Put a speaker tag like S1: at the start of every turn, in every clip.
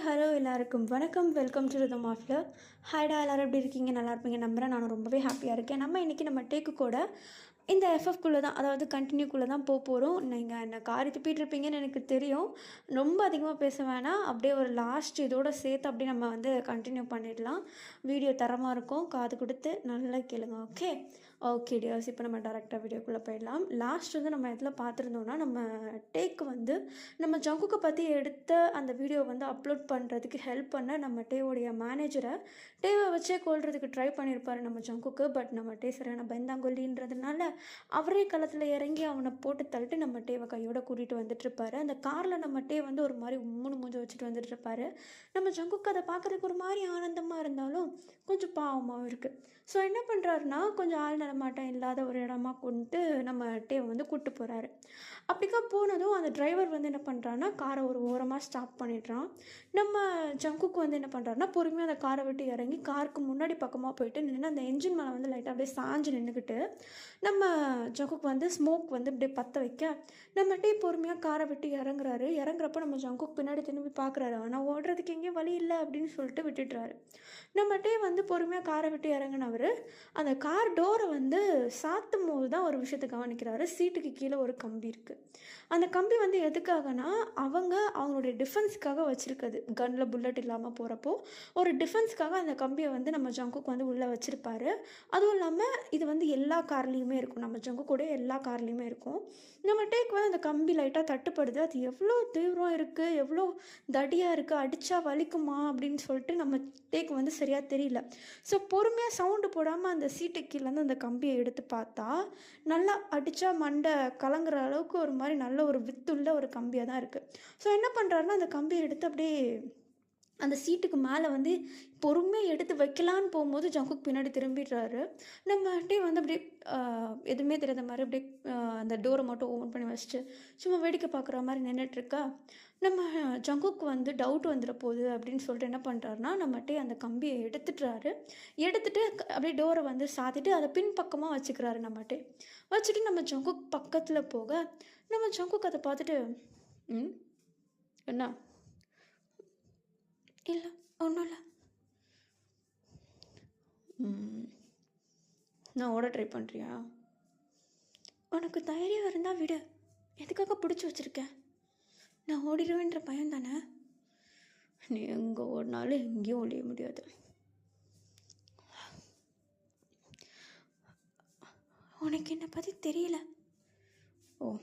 S1: Hello எல்லாருக்கும் வணக்கம். Welcome to rhythm of love. ஹாய்டா, எல்லோரும் எப்படி இருக்கீங்க? நல்லா இருப்பீங்க நம்புகிறேன். நான் ரொம்பவே ஹாப்பியாக இருக்கேன். இன்றைக்கி நம்ம டேக்கு கூட இந்த எஃப்எஃப்குள்ளே தான், அதாவது கண்டினியூக்குள்ளே தான் போகிறோம். நீங்கள் என்ன காரி துப்பிட்டுருப்பீங்கன்னு எனக்கு தெரியும். ரொம்ப அதிகமாக பேச வேணாம். அப்படியே ஒரு லாஸ்ட் இதோடு சேர்த்து அப்படியே நம்ம கண்டினியூ பண்ணிடலாம். வீடியோ தரமாக இருக்கும். காது கொடுத்து நல்லா கேளுங்க. ஓகே டியர்ஸ், இப்போ நம்ம டேரெக்டாக வீடியோக்குள்ளே போயிடலாம். லாஸ்ட் நம்ம இதில் பார்த்துருந்தோன்னா, நம்ம டேக்கு நம்ம ஜங்குக்கை பற்றி எடுத்த அந்த வீடியோ அப்லோட் பண்ணுறதுக்கு ஹெல்ப் பண்ண நம்ம டேவோடைய மேனேஜரை டேவை வச்சே கொள்றதுக்கு ட்ரை பண்ணியிருப்பார் நம்ம ஜங்குக்கு. பட் நம்ம டே சரியான பயந்தாங்கொல்லின்றதுனால அவரே களத்தில் இறங்கி அவனை போட்டு தள்ளிட்டு நம்ம டேவை கையோட கூட்டிகிட்டு வந்துட்டுருப்பாரு. அந்த காரில் நம்ம டே ஒரு மாதிரி மூஞ்ச வச்சுட்டு வந்துட்டுருப்பாரு. நம்ம ஜங்குக்கு அதை பார்க்குறதுக்கு ஒரு மாதிரி ஆனந்தமாக இருந்தாலும் கொஞ்சம் பாவமாகவும் இருக்குது. ஸோ என்ன பண்ணுறாருனா, கொஞ்சம் ஆள் நடமாட்டம் இல்லாத ஒரு இடமா கொண்டு நம்ம டேவை கூப்பிட்டு போகிறாரு. அப்படிக்கா போனதும் அந்த டிரைவர் என்ன பண்ணுறான்னா, காரை ஒரு ஓரமாக ஸ்டாப் பண்ணிடுறான். நம்ம ஜங்குக்கு என்ன பண்ணுறாருனா, பொறுமையாக அந்த காரை விட்டு இறங்கி காருக்கு முன்னாடி பக்கமாக போயிட்டு நின்று அந்த என்ஜின் மேலே லைட்டாக அப்படியே சாஞ்சு நின்றுக்கிட்டு நம்ம ஜங்குக்கு ஸ்மோக் இப்படியே பற்ற வைக்க நம்ம டே பொறுமையாக காரை விட்டு இறங்குறாரு. இறங்குறப்ப நம்ம ஜங்குக்கு பின்னாடி திரும்பி பார்க்குறாரு. ஆனால் ஓடுறதுக்கு எங்கேயும் வழி இல்லை அப்படின்னு சொல்லிட்டு விட்டுடுறாரு. நம்ம டே பொறுமையாக காரை விட்டு இறங்கினவர் அந்த கார் டோரை சாத்தும் போது தான் ஒரு விஷயத்தை கவனிக்கிறாரு. சீட்டுக்கு கீழே ஒரு கம்பி இருக்குது. அந்த கம்பி எதுக்காகனா, அவங்களுடைய டிஃபென்ஸ்க்காக வச்சுருக்குது. கன்னில் புல்லட் இல்லாமல் போகிறப்போ ஒரு டிஃபென்ஸ்க்காக அந்த கம்பியை நம்ம ஜங்குக்கு உள்ளே வச்சுருப்பாரு. அதுவும் இல்லாமல் இது எல்லா கார்லேயுமே இருக்கும். நம்ம ஜங்குக்கூட எல்லா கார்லேயுமே இருக்கும். நம்ம டேக் அந்த கம்பி லைட்டாக தட்டுப்படுது. அது எவ்வளோ தீவிரம் இருக்குது, எவ்வளோ தடியாக இருக்குது, அடித்தா வலிக்குமா அப்படின்னு சொல்லிட்டு நம்ம டேக் சரியாக தெரியல. ஸோ பொறுமையாக சவுண்டு போடாமல் அந்த சீட்டு கீழேருந்து அந்த கம்பியை எடுத்து பார்த்தா, நல்லா அடித்தா மண்டை கலங்குற அளவுக்கு ஒரு மாதிரி நல்ல ஒரு வித்துள்ள ஒரு கம்பியாக தான் இருக்குது. ஸோ என்ன பண்ணுறாருன்னா, அந்த கம்பியை எடுத்து அப்படியே அந்த சீட்டுக்கு மேலே பொறுமையாக எடுத்து வைக்கலான்னு போகும்போது ஜங்குக்கு பின்னாடி திரும்பிடுறாரு. நம்ம டே அப்படியே எதுவுமே தெரியாத மாதிரி அப்படியே அந்த டோரை மட்டும் ஓப்பன் பண்ணி வச்சுட்டு சும்மா வேடிக்கை பார்க்குற மாதிரி நின்றுட்டுருக்கா. நம்ம ஜங்குக்கு டவுட் வந்துட போகுது அப்படின்னு சொல்லிட்டு என்ன பண்ணுறாருனா, நம்ம டே அந்த கம்பியை எடுத்துட்டு அப்படியே டோரை சாத்திட்டு அதை பின்பக்கமாக வச்சுக்கிறாரு. நம்ம டே வச்சுட்டு நம்ம ஜங்குக்கு பக்கத்தில் போக நம்ம ஜங்குக்கு அதை பார்த்துட்டு என்ன இல்லை ஒன்றும் இல்லை, நான் ஓட ட்ரை பண்ணுறியா? உனக்கு தைரியம் இருந்தால் விடு, எதுக்காக பிடிச்சி வச்சுருக்கேன்? நான் ஓடிடுவேன்ற பயம் தானே? நீ எங்கே ஓடினாலும் எங்கேயும் ஒழிய முடியாது. உனக்கு என்னை பற்றி தெரியல. ஓ,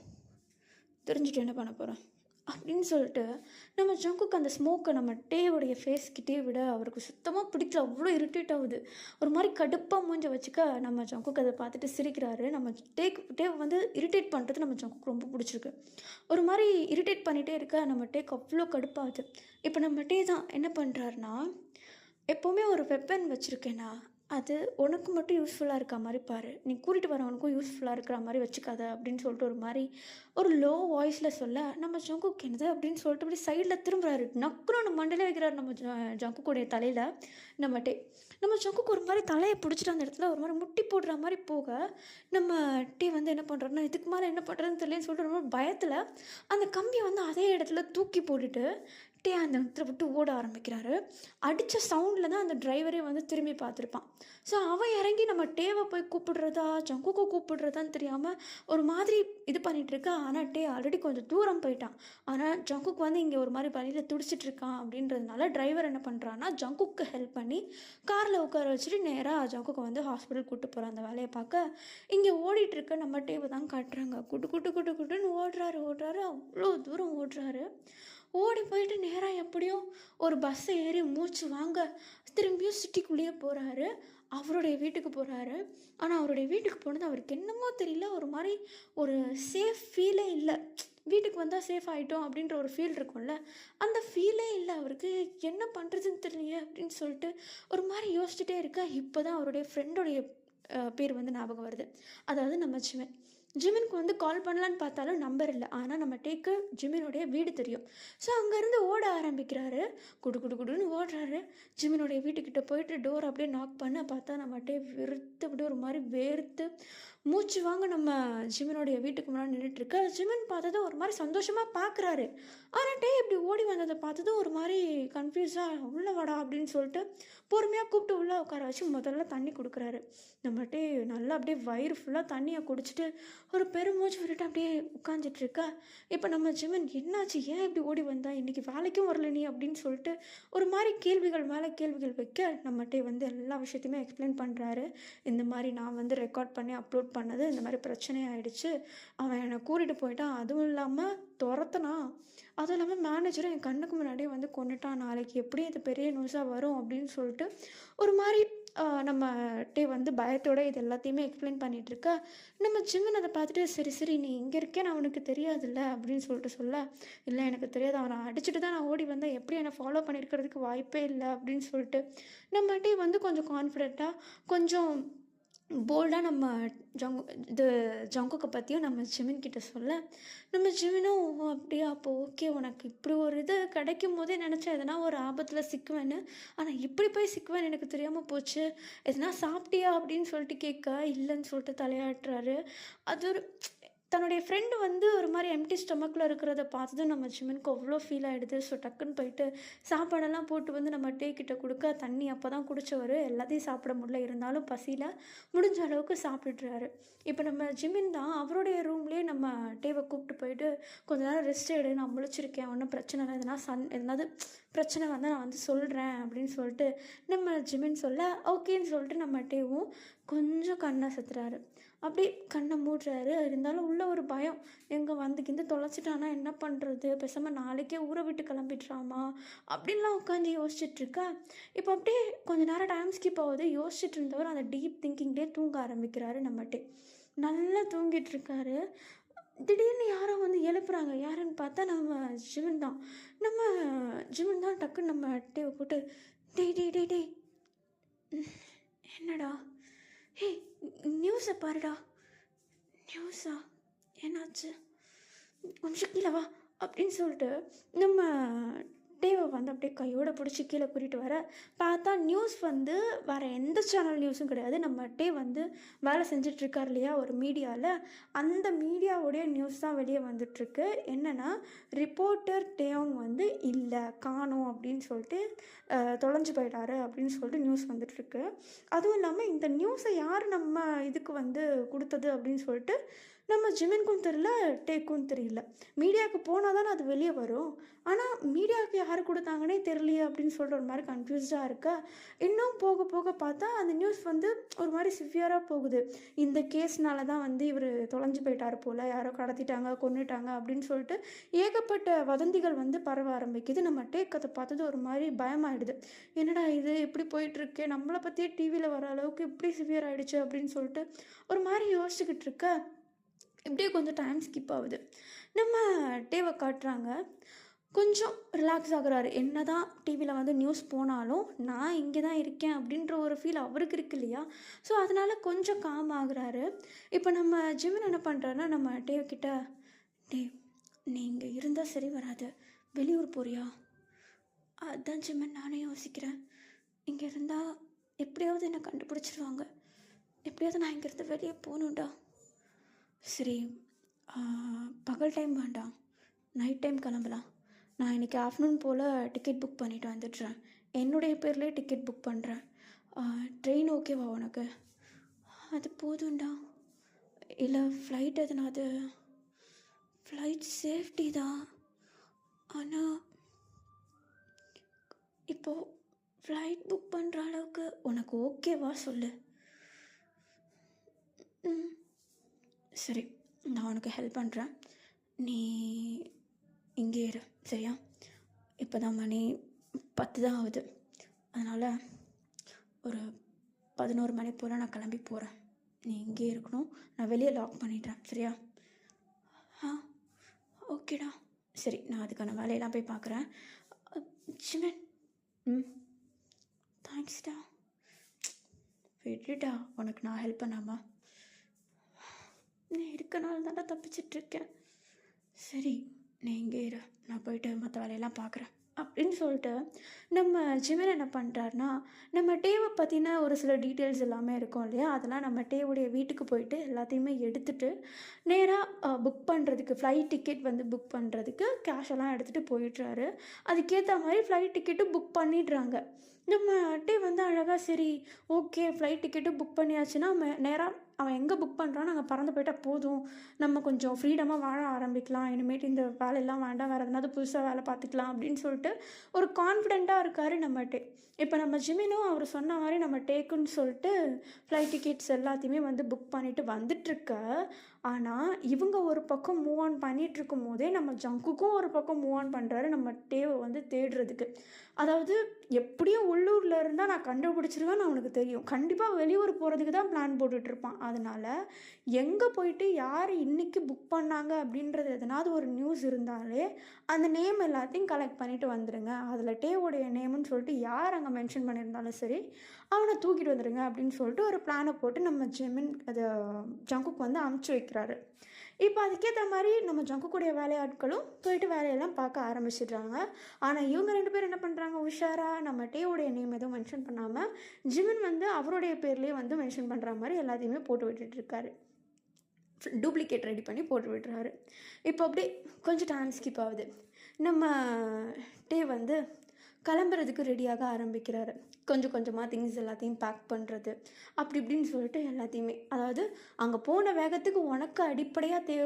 S1: தெரிஞ்சுட்டு என்ன பண்ண போகிறேன் அப்படின்னு சொல்லிட்டு நம்ம ஜங்குக்கு அந்த ஸ்மோக்கை நம்ம டேவுடைய ஃபேஸ்கிட்டே விட அவருக்கு சுத்தமாக பிடிக்கல. அவ்வளோ இரிட்டேட் ஆகுது. ஒரு மாதிரி கடுப்பாக மூஞ்ச வச்சுக்க நம்ம ஜங்குக்கு அதை பார்த்துட்டு சிரிக்கிறாரு. நம்ம டேவை இரிட்டேட் பண்ணுறது நம்ம ஜங்குக்கு ரொம்ப பிடிச்சிருக்கு. ஒரு மாதிரி இரிட்டேட் பண்ணிகிட்டே இருக்க நம்ம டேக்கு அவ்வளோ கடுப்பாகுது. இப்போ நம்ம டே தான் என்ன பண்ணுறாருனா, எப்போவுமே ஒரு வெப்பன் வச்சுருக்கேன்னா அது உனக்கு மட்டும் யூஸ்ஃபுல்லாக இருக்க மாதிரி பாரு, நீ கூட்டிகிட்டு வரவனுக்கும் யூஸ்ஃபுல்லாக இருக்கிற மாதிரி வச்சுக்காத அப்படின்னு சொல்லிட்டு ஒரு மாதிரி ஒரு லோ வாய்ஸில் சொல்ல நம்ம ஜங்குக்கு என்னது அப்படின்னு சொல்லிட்டு அப்படி சைடில் திரும்புறாரு. நக்குன்னு மண்டையில வைக்கிறாரு நம்ம ஜங்குக்குடைய தலையில். நம்ம ஜங்குக்கு ஒரு மாதிரி தலையை பிடிச்சிட்டு அந்த இடத்துல ஒரு மாதிரி முட்டி போடுற மாதிரி போக நம்ம டே என்ன பண்ணுறாருன்னா, இதுக்கு மேலே என்ன பண்ணுறதுன்னு தெரியலன்னு சொல்லிட்டு ரொம்ப பயத்தில் அந்த கம்பியை அதே இடத்துல தூக்கி போட்டுட்டு டே அந்த இடத்துல விட்டு ஓட ஆரம்பிக்கிறாரு. அடித்த சவுண்டில் தான் அந்த டிரைவரே திரும்பி பார்த்துருப்பான். ஸோ அவன் இறங்கி நம்ம டேவை போய் கூப்பிடுறதா ஜங்குக்கு கூப்பிடுறதான்னு தெரியாமல் ஒரு மாதிரி இது பண்ணிகிட்ருக்கா. ஆனால் டே ஆல்ரெடி கொஞ்சம் தூரம் போயிட்டான். ஆனால் ஜங்குக்கு இங்கே ஒரு மாதிரி வழியில் துடிச்சிட்ருக்கான். அப்படின்றதுனால டிரைவர் என்ன பண்ணுறான்னா, ஜங்குக்கு ஹெல்ப் பண்ணி காரில் உட்கார வச்சுட்டு நேராக ஜங்குக்கு ஹாஸ்பிட்டல் கூப்பிட்டு போகிறான். அந்த வேலையை பார்க்க இங்கே ஓடிட்டுருக்க நம்ம டேவை தான் காட்டுறாங்க. குட்டுன்னு ஓடுறாரு. அவ்வளோ தூரம் ஓடுறாரு. ஓடி போயிட்டு நேராக எப்படியோ ஒரு பஸ்ஸை ஏறி மூச்சு வாங்க திரும்பியும் சிட்டிக்குள்ளேயே போகிறாரு. அவருடைய வீட்டுக்கு போகிறாரு. ஆனால் அவருடைய வீட்டுக்கு போனது அவருக்கு என்னமோ தெரியல, ஒரு மாதிரி ஒரு சேஃப் ஃபீலே இல்லை. வீட்டுக்கு வந்தால் சேஃப் ஆகிட்டோம் அப்படின்ற ஒரு ஃபீல் இருக்கும்ல, அந்த ஃபீலே இல்லை அவருக்கு. என்ன பண்ணுறதுன்னு தெரியலையே அப்படின்னு சொல்லிட்டு ஒரு மாதிரி யோசிச்சுட்டே இருக்கா. இப்போ தான் அவருடைய ஃப்ரெண்டோடைய பேர் ஞாபகம் வருது. அதாவது நம்ம சிவன். ஜிமினுக்கு வந்து கால் பண்ணலான்னு பார்த்தாலும் நம்பர் இல்லை. ஆனால் நம்ம டேக்கு ஜிமினுடைய வீடு தெரியும். ஸோ அங்கேருந்து ஓட ஆரம்பிக்கிறாரு. குடு குடு குடுன்னு ஓடுறாரு. ஜிமினுடைய வீட்டுக்கிட்ட போயிட்டு டோர் அப்படியே நாக் பண்ண பார்த்தா நம்ம டே வெறுத்து அப்படியே ஒரு மாதிரி வேர்த்து மூச்சு வாங்க நம்ம ஜிமினுடைய வீட்டுக்கு முன்னாடி நின்றுட்டுருக்க. ஜிமின் பார்த்ததும் ஒரு மாதிரி சந்தோஷமாக பார்க்குறாரு. ஆனால் டே இப்படி ஓடி வந்ததை பார்த்ததும் ஒரு மாதிரி கன்ஃபியூஸாக உள்ள வாடா அப்படின்னு சொல்லிட்டு பொறுமையாக கூப்பிட்டு உள்ளே உட்கார வச்சு முதல்ல தண்ணி கொடுக்குறாரு. நம்ம டே நல்லா அப்படியே வயிறு ஃபுல்லாக தண்ணியை குடிச்சிட்டு ஒரு பெருமூச்சு விட்டுட்டு அப்படியே உட்காந்துட்ருக்கா. இப்போ நம்ம ஜிமின் என்னாச்சு, ஏன் இப்படி ஓடி வந்தா, இன்றைக்கி வேலைக்கும் வரல நீ அப்படின்னு சொல்லிட்டு ஒரு மாதிரி கேள்விகள் மேலே கேள்விகள் வைக்க நம்மகிட்டே வந்து எல்லா விஷயத்தையுமே எக்ஸ்பிளைன் பண்ணுறாரு. இந்த மாதிரி நான் வந்து ரெக்கார்ட் பண்ணி அப்லோட் பண்ணது இந்த மாதிரி பிரச்சனை ஆகிடுச்சு, அவன் என்னை கூட்டிகிட்டு போயிட்டான், அதுவும் இல்லாமல் துரத்துனான், அதுவும் இல்லாமல் மேனேஜரும் என் கண்ணுக்கு முன்னாடியே வந்து கொண்டுட்டான், நாளைக்கு எப்படி இது பெரிய நியூஸாக வரும் அப்படின்னு சொல்லிட்டு ஒரு மாதிரி நம்ம டே வந்து பயத்தோட இது எல்லாத்தையுமே எக்ஸ்பிளைன் பண்ணிகிட்ருக்க. நம்ம ஜிமின் அதை பார்த்துட்டு சரி சரி நீ இங்கே இருக்கேன்னு அவனுக்கு தெரியாதுல்ல அப்படின்னு சொல்லிட்டு சொல்ல, இல்லை எனக்கு தெரியாது, அவனை அடிச்சுட்டு தான் நான் ஓடி வந்தேன், எப்படி என்னை ஃபாலோ பண்ணியிருக்கிறதுக்கு வாய்ப்பே இல்லை அப்படின்னு சொல்லிட்டு நம்ம டே வந்து கொஞ்சம் கான்ஃபிடெண்ட்டாக கொஞ்சம் போல்டாக நம்ம ஜங்குக்கை பற்றியும் நம்ம ஜிமின் கிட்ட சொல்ல, நம்ம ஜிமினும் அப்படியே அப்போ ஓகே உனக்கு இப்படி ஒரு இது கிடைக்கும் போதே நினச்சேன் எதனா ஒரு ஆபத்தில் சிக்குவேன்னு, ஆனால் இப்படி போய் சிக்குவேன்னு எனக்கு தெரியாமல் போச்சு, எதனா சாப்பிட்டியா அப்படின்னு சொல்லிட்டு கேட்க இல்லைன்னு சொல்லிட்டு தலையாட்டுறாரு. அது ஒரு தன்னுடைய ஃப்ரெண்டு வந்து ஒரு மாதிரி எம்டி ஸ்டொமக்கில் இருக்கிறத பார்த்ததும் நம்ம ஜிமினுக்கு அவ்வளோ ஃபீல் ஆகிடுது. ஸோ டக்குன்னு போயிட்டு சாப்பாடெல்லாம் போட்டு வந்து நம்ம டே கிட்ட கொடுக்க, தண்ணி அப்போ தான் குடித்தவர், எல்லாத்தையும் சாப்பிட முடியல, இருந்தாலும் பசியில் முடிஞ்ச அளவுக்கு சாப்பிட்டுறாரு. இப்போ நம்ம ஜிமின் தான் அவருடைய ரூம்லேயே நம்ம டேவை கூப்பிட்டு போயிட்டு கொஞ்ச நேரம் ரெஸ்ட் எடு, நான் முழிச்சிருக்கேன், ஒன்றும் பிரச்சனை இல்லை, எதனாவது பிரச்சனை வந்து நான் வந்து சொல்கிறேன் அப்படின்னு சொல்லிட்டு நம்ம ஜிமின் சொல்ல ஓகேன்னு சொல்லிட்டு நம்ம டேவும் கொஞ்சம் கண்ணை சத்துறாரு. அப்படி கண்ணை மூடுறாரு. இருந்தாலும் உள்ள ஒரு பயம், எங்கே வந்துக்கிந்து தொலைச்சிட்டானா என்ன பண்ணுறது, பேசாமல் நாளைக்கே ஊரை விட்டு கிளம்பிட்டுறாமா அப்படின்லாம் உட்காந்து யோசிச்சுட்ருக்கா. இப்போ அப்படியே கொஞ்சம் நேரம் டைம் ஸ்கிப் ஆகுது. யோசிச்சுட்டு இருந்தவர் அந்த டீப் திங்கிங்லேயே தூங்க ஆரம்பிக்கிறாரு. நம்மகிட்டே நல்லா தூங்கிட்டு இருக்காரு. திடீர்னு யாரோ வந்து எழுப்புறாங்க. யாருன்னு பார்த்தா நம்ம ஜிமின் தான். நம்ம ஜிமின் தான் டக்குன்னு நம்ம டேவை போட்டு டேய் டேய் டேய் டேய் என்னடா, ஹே நியூஸை பாருடா. நியூஸா, என்னாச்சு, கொஞ்சம் கீழே வா அப்படின்னு சொல்லிட்டு நம்ம டேவை வந்து அப்படியே கையோடு பிடிச்சி கீழே கூட்டிகிட்டு வர பார்த்தா நியூஸ் வந்து வேறு எந்த சேனல் நியூஸும் கிடையாது. நம்ம டே வந்து வேலை செஞ்சிட்ருக்கார் இல்லையா ஒரு மீடியாவில், அந்த மீடியாவுடைய நியூஸ் தான் வெளியே வந்துட்டுருக்கு. என்னென்னா ரிப்போர்ட்டர் டேயோங் வந்து இல்லை காணோம் அப்படின்னு சொல்லிட்டு தொலைஞ்சு போயிட்டாரு அப்படின்னு சொல்லிட்டு நியூஸ் வந்துட்டுருக்கு. அதுவும் இல்லாமல் இந்த நியூஸை யார் நம்ம இதுக்கு வந்து கொடுத்தது அப்படின்னு சொல்லிட்டு நம்ம ஜிமினுக்கும் தெரியல, டேக்கும் தெரியல. மீடியாவுக்கு போனால் தானே அது வெளியே வரும், ஆனால் மீடியாவுக்கு யார் கொடுத்தாங்கன்னே தெரியலையே அப்படின்னு சொல்லிட்டு ஒரு மாதிரி கன்ஃபியூஸ்டாக இருக்கா. இன்னும் போக போக பார்த்தா அந்த நியூஸ் வந்து ஒரு மாதிரி சிவியராக போகுது. இந்த கேஸ்னால தான் வந்து இவர் தொலைஞ்சு போயிட்டார் போல், யாரோ கடத்திட்டாங்க கொன்னுட்டாங்க அப்படின்னு சொல்லிட்டு ஏகப்பட்ட வதந்திகள் வந்து பரவ ஆரம்பிக்குது. நம்ம டேக் அதை பார்த்தது ஒரு மாதிரி பயமாயிடுது. என்னடா இது இப்படி போயிட்டுருக்கு, நம்மளை பற்றியே டிவியில் வர அளவுக்கு இப்படி சிவியர் ஆகிடுச்சு அப்படின்னு சொல்லிட்டு ஒரு மாதிரி யோசிச்சுக்கிட்டு இருக்க. இப்படியே கொஞ்சம் டைம் ஸ்கிப் ஆகுது. நம்ம டேவை காட்டுறாங்க, கொஞ்சம் ரிலாக்ஸ் ஆகுறாரு. என்ன தான் டிவியில் வந்து நியூஸ் போனாலும் நான் இங்கே தான் இருக்கேன் அப்படின்ற ஒரு ஃபீல் அவருக்கு இருக்கு இல்லையா. ஸோ அதனால் கொஞ்சம் காம் ஆகுறாரு. இப்போ நம்ம ஜிமின் என்ன பண்ணுறாருன்னா நம்ம டேவ்கிட்ட, டேவ் நீ இங்கே இருந்தால் சரி வராது, வெளியூர் போறியா? அதுதான் ஜிமின் நானே யோசிக்கிறேன், இங்கே இருந்தால் எப்படியாவது என்னை கண்டுபிடிச்சிருவாங்க, எப்படியாவது நான் இங்கேருந்து வெளியே போகணுண்டா. சரி பகல் டைம் வேண்டாம், நைட் டைம் கிளம்பலாம். நான் இன்றைக்கி ஆஃப்டர்நூன் போல் டிக்கெட் புக் பண்ணிவிட்டு வந்துடுறேன், என்னுடைய பேர்லேயே டிக்கெட் புக் பண்ணுறேன். ட்ரெயின் ஓகேவா உனக்கு? அது போதும்டா. இல்லை ஃப்ளைட் எதுனாது? ஃப்ளைட் சேஃப்டி தான், ஆனால் இப்போது ஃப்ளைட் புக் பண்ணுற அளவுக்கு உனக்கு ஓகேவா சொல்லு. சரி நான் உனக்கு ஹெல்ப் பண்ணுறேன், நீ இங்கே இரு சரியா? இப்போ தான் மணி 10 தான் ஆகுது, அதனால் ஒரு 11 மணி போல் நான் கிளம்பி போகிறேன். நீ இங்கே இருக்கணும், நான் வெளியே லாக் பண்ணிடுறேன் சரியா? ஓகேடா. சரி நான் அதுக்கான வேலையெல்லாம் போய் பார்க்குறேன். ஜிமின் தேங்க்ஸ்டா. விடுடா, உனக்கு நான் ஹெல்ப் பண்ணாமா? நான் இருக்கனால தான்டா தப்பிச்சிட்ருக்கேன். சரி, நீ இங்கே இரு. நான் போயிட்டு மற்ற வேலையெல்லாம் பார்க்குறேன் அப்படின்னு சொல்லிட்டு நம்ம ஜிமின் என்ன பண்ணுறாருனா, நம்ம டேவை பற்றின ஒரு சில டீட்டெயில்ஸ் எல்லாமே இருக்கும் இல்லையா, அதெல்லாம் நம்ம டேவுடைய வீட்டுக்கு போயிட்டு எல்லாத்தையுமே எடுத்துகிட்டு நேராக புக் பண்ணுறதுக்கு ஃப்ளைட் டிக்கெட் வந்து புக் பண்ணுறதுக்கு கேஷ் எல்லாம் எடுத்துகிட்டு போயிடுறாரு. அதுக்கேற்ற மாதிரி ஃப்ளைட் டிக்கெட்டும் புக் பண்ணிடுறாங்க. நம்ம டே வந்து அழகாக சரி ஓகே ஃப்ளைட் டிக்கெட்டும் புக் பண்ணியாச்சுன்னா நேராக அவன் எங்கே புக் பண்ணுறான்னு அங்கே பறந்து போயிட்டால் போதும், நம்ம கொஞ்சம் ஃப்ரீடமாக வாழ ஆரம்பிக்கலாம், இனிமேட்டு இந்த வேலையெல்லாம் வேண்டாம், வேறு எதனாவது புதுசாக வேலை பார்த்துக்கலாம் அப்படின்னு சொல்லிட்டு ஒரு கான்ஃபிடெண்ட்டாக இருக்கார் நம்ம டே. இப்போ நம்ம ஜிமினும் அவர் சொன்ன மாதிரி நம்ம டேக்குன்னு சொல்லிட்டு ஃப்ளைட் டிக்கெட்ஸ் எல்லாத்தையுமே வந்து புக் பண்ணிவிட்டு வந்துட்டுருக்க. ஆனால் இவங்க ஒரு பக்கம் மூவ் ஆன் பண்ணிகிட்ருக்கும் போதே நம்ம ஜங்குக்கும் ஒரு பக்கம் மூவ் ஆன் பண்ணுறாரு நம்ம டேவை வந்து தேடுறதுக்கு. அதாவது எப்படியும் உள்ளூரில் இருந்தால் நான் கண்டுபிடிச்சிருவேன்னு அவனுக்கு தெரியும், கண்டிப்பாக வெளியூர் போகிறதுக்கு தான் பிளான் போட்டுட்ருப்பான். அதனால் எங்கே போயிட்டு யார் இன்றைக்கி புக் பண்ணாங்க அப்படின்றது எதனாவது ஒரு நியூஸ் இருந்தாலே அந்த நேம் எல்லாத்தையும் கலெக்ட் பண்ணிவிட்டு வந்துடுங்க. அதில் டேவோடைய நேம்னு சொல்லிட்டு யார் அங்கே மென்ஷன் பண்ணியிருந்தாலும் சரி அவனை தூக்கிட்டு வந்துடுங்க அப்படின்னு சொல்லிட்டு ஒரு பிளானை போட்டு நம்ம ஜிமின் அதை ஜங்குக்கு வந்து அமுச்சு வைக்கிறாரு. இப்போ அதுக்கேற்ற மாதிரி நம்ம ஜங்குக்குடைய வேலையாட்களும் போயிட்டு வேலையெல்லாம் பார்க்க ஆரம்பிச்சிடுறாங்க. ஆனால் இவங்க 2 பேர் என்ன பண்ணுறாங்க, உஷாராக நம்ம டேவோடைய நேம் எதுவும் மென்ஷன் பண்ணாமல் ஜிமின் வந்து அவருடைய பேர்லேயே வந்து மென்ஷன் பண்ணுற மாதிரி எல்லாத்தையுமே போட்டு விட்டுட்டுருக்காரு. டூப்ளிகேட் ரெடி பண்ணி போட்டு விட்டுறாரு. இப்போ அப்படியே கொஞ்சம் டைம் ஸ்கிப் ஆகுது. நம்ம டே வந்து கிளம்புறதுக்கு ரெடியாக ஆரம்பிக்கிறாரு. கொஞ்சம் கொஞ்சமாக திங்ஸ் எல்லாத்தையும் பேக் பண்ணுறது அப்படி இப்படின்னு சொல்லிட்டு எல்லாத்தையுமே, அதாவது அங்கே போன வேகத்துக்கு உனக்கு அடிப்படையாக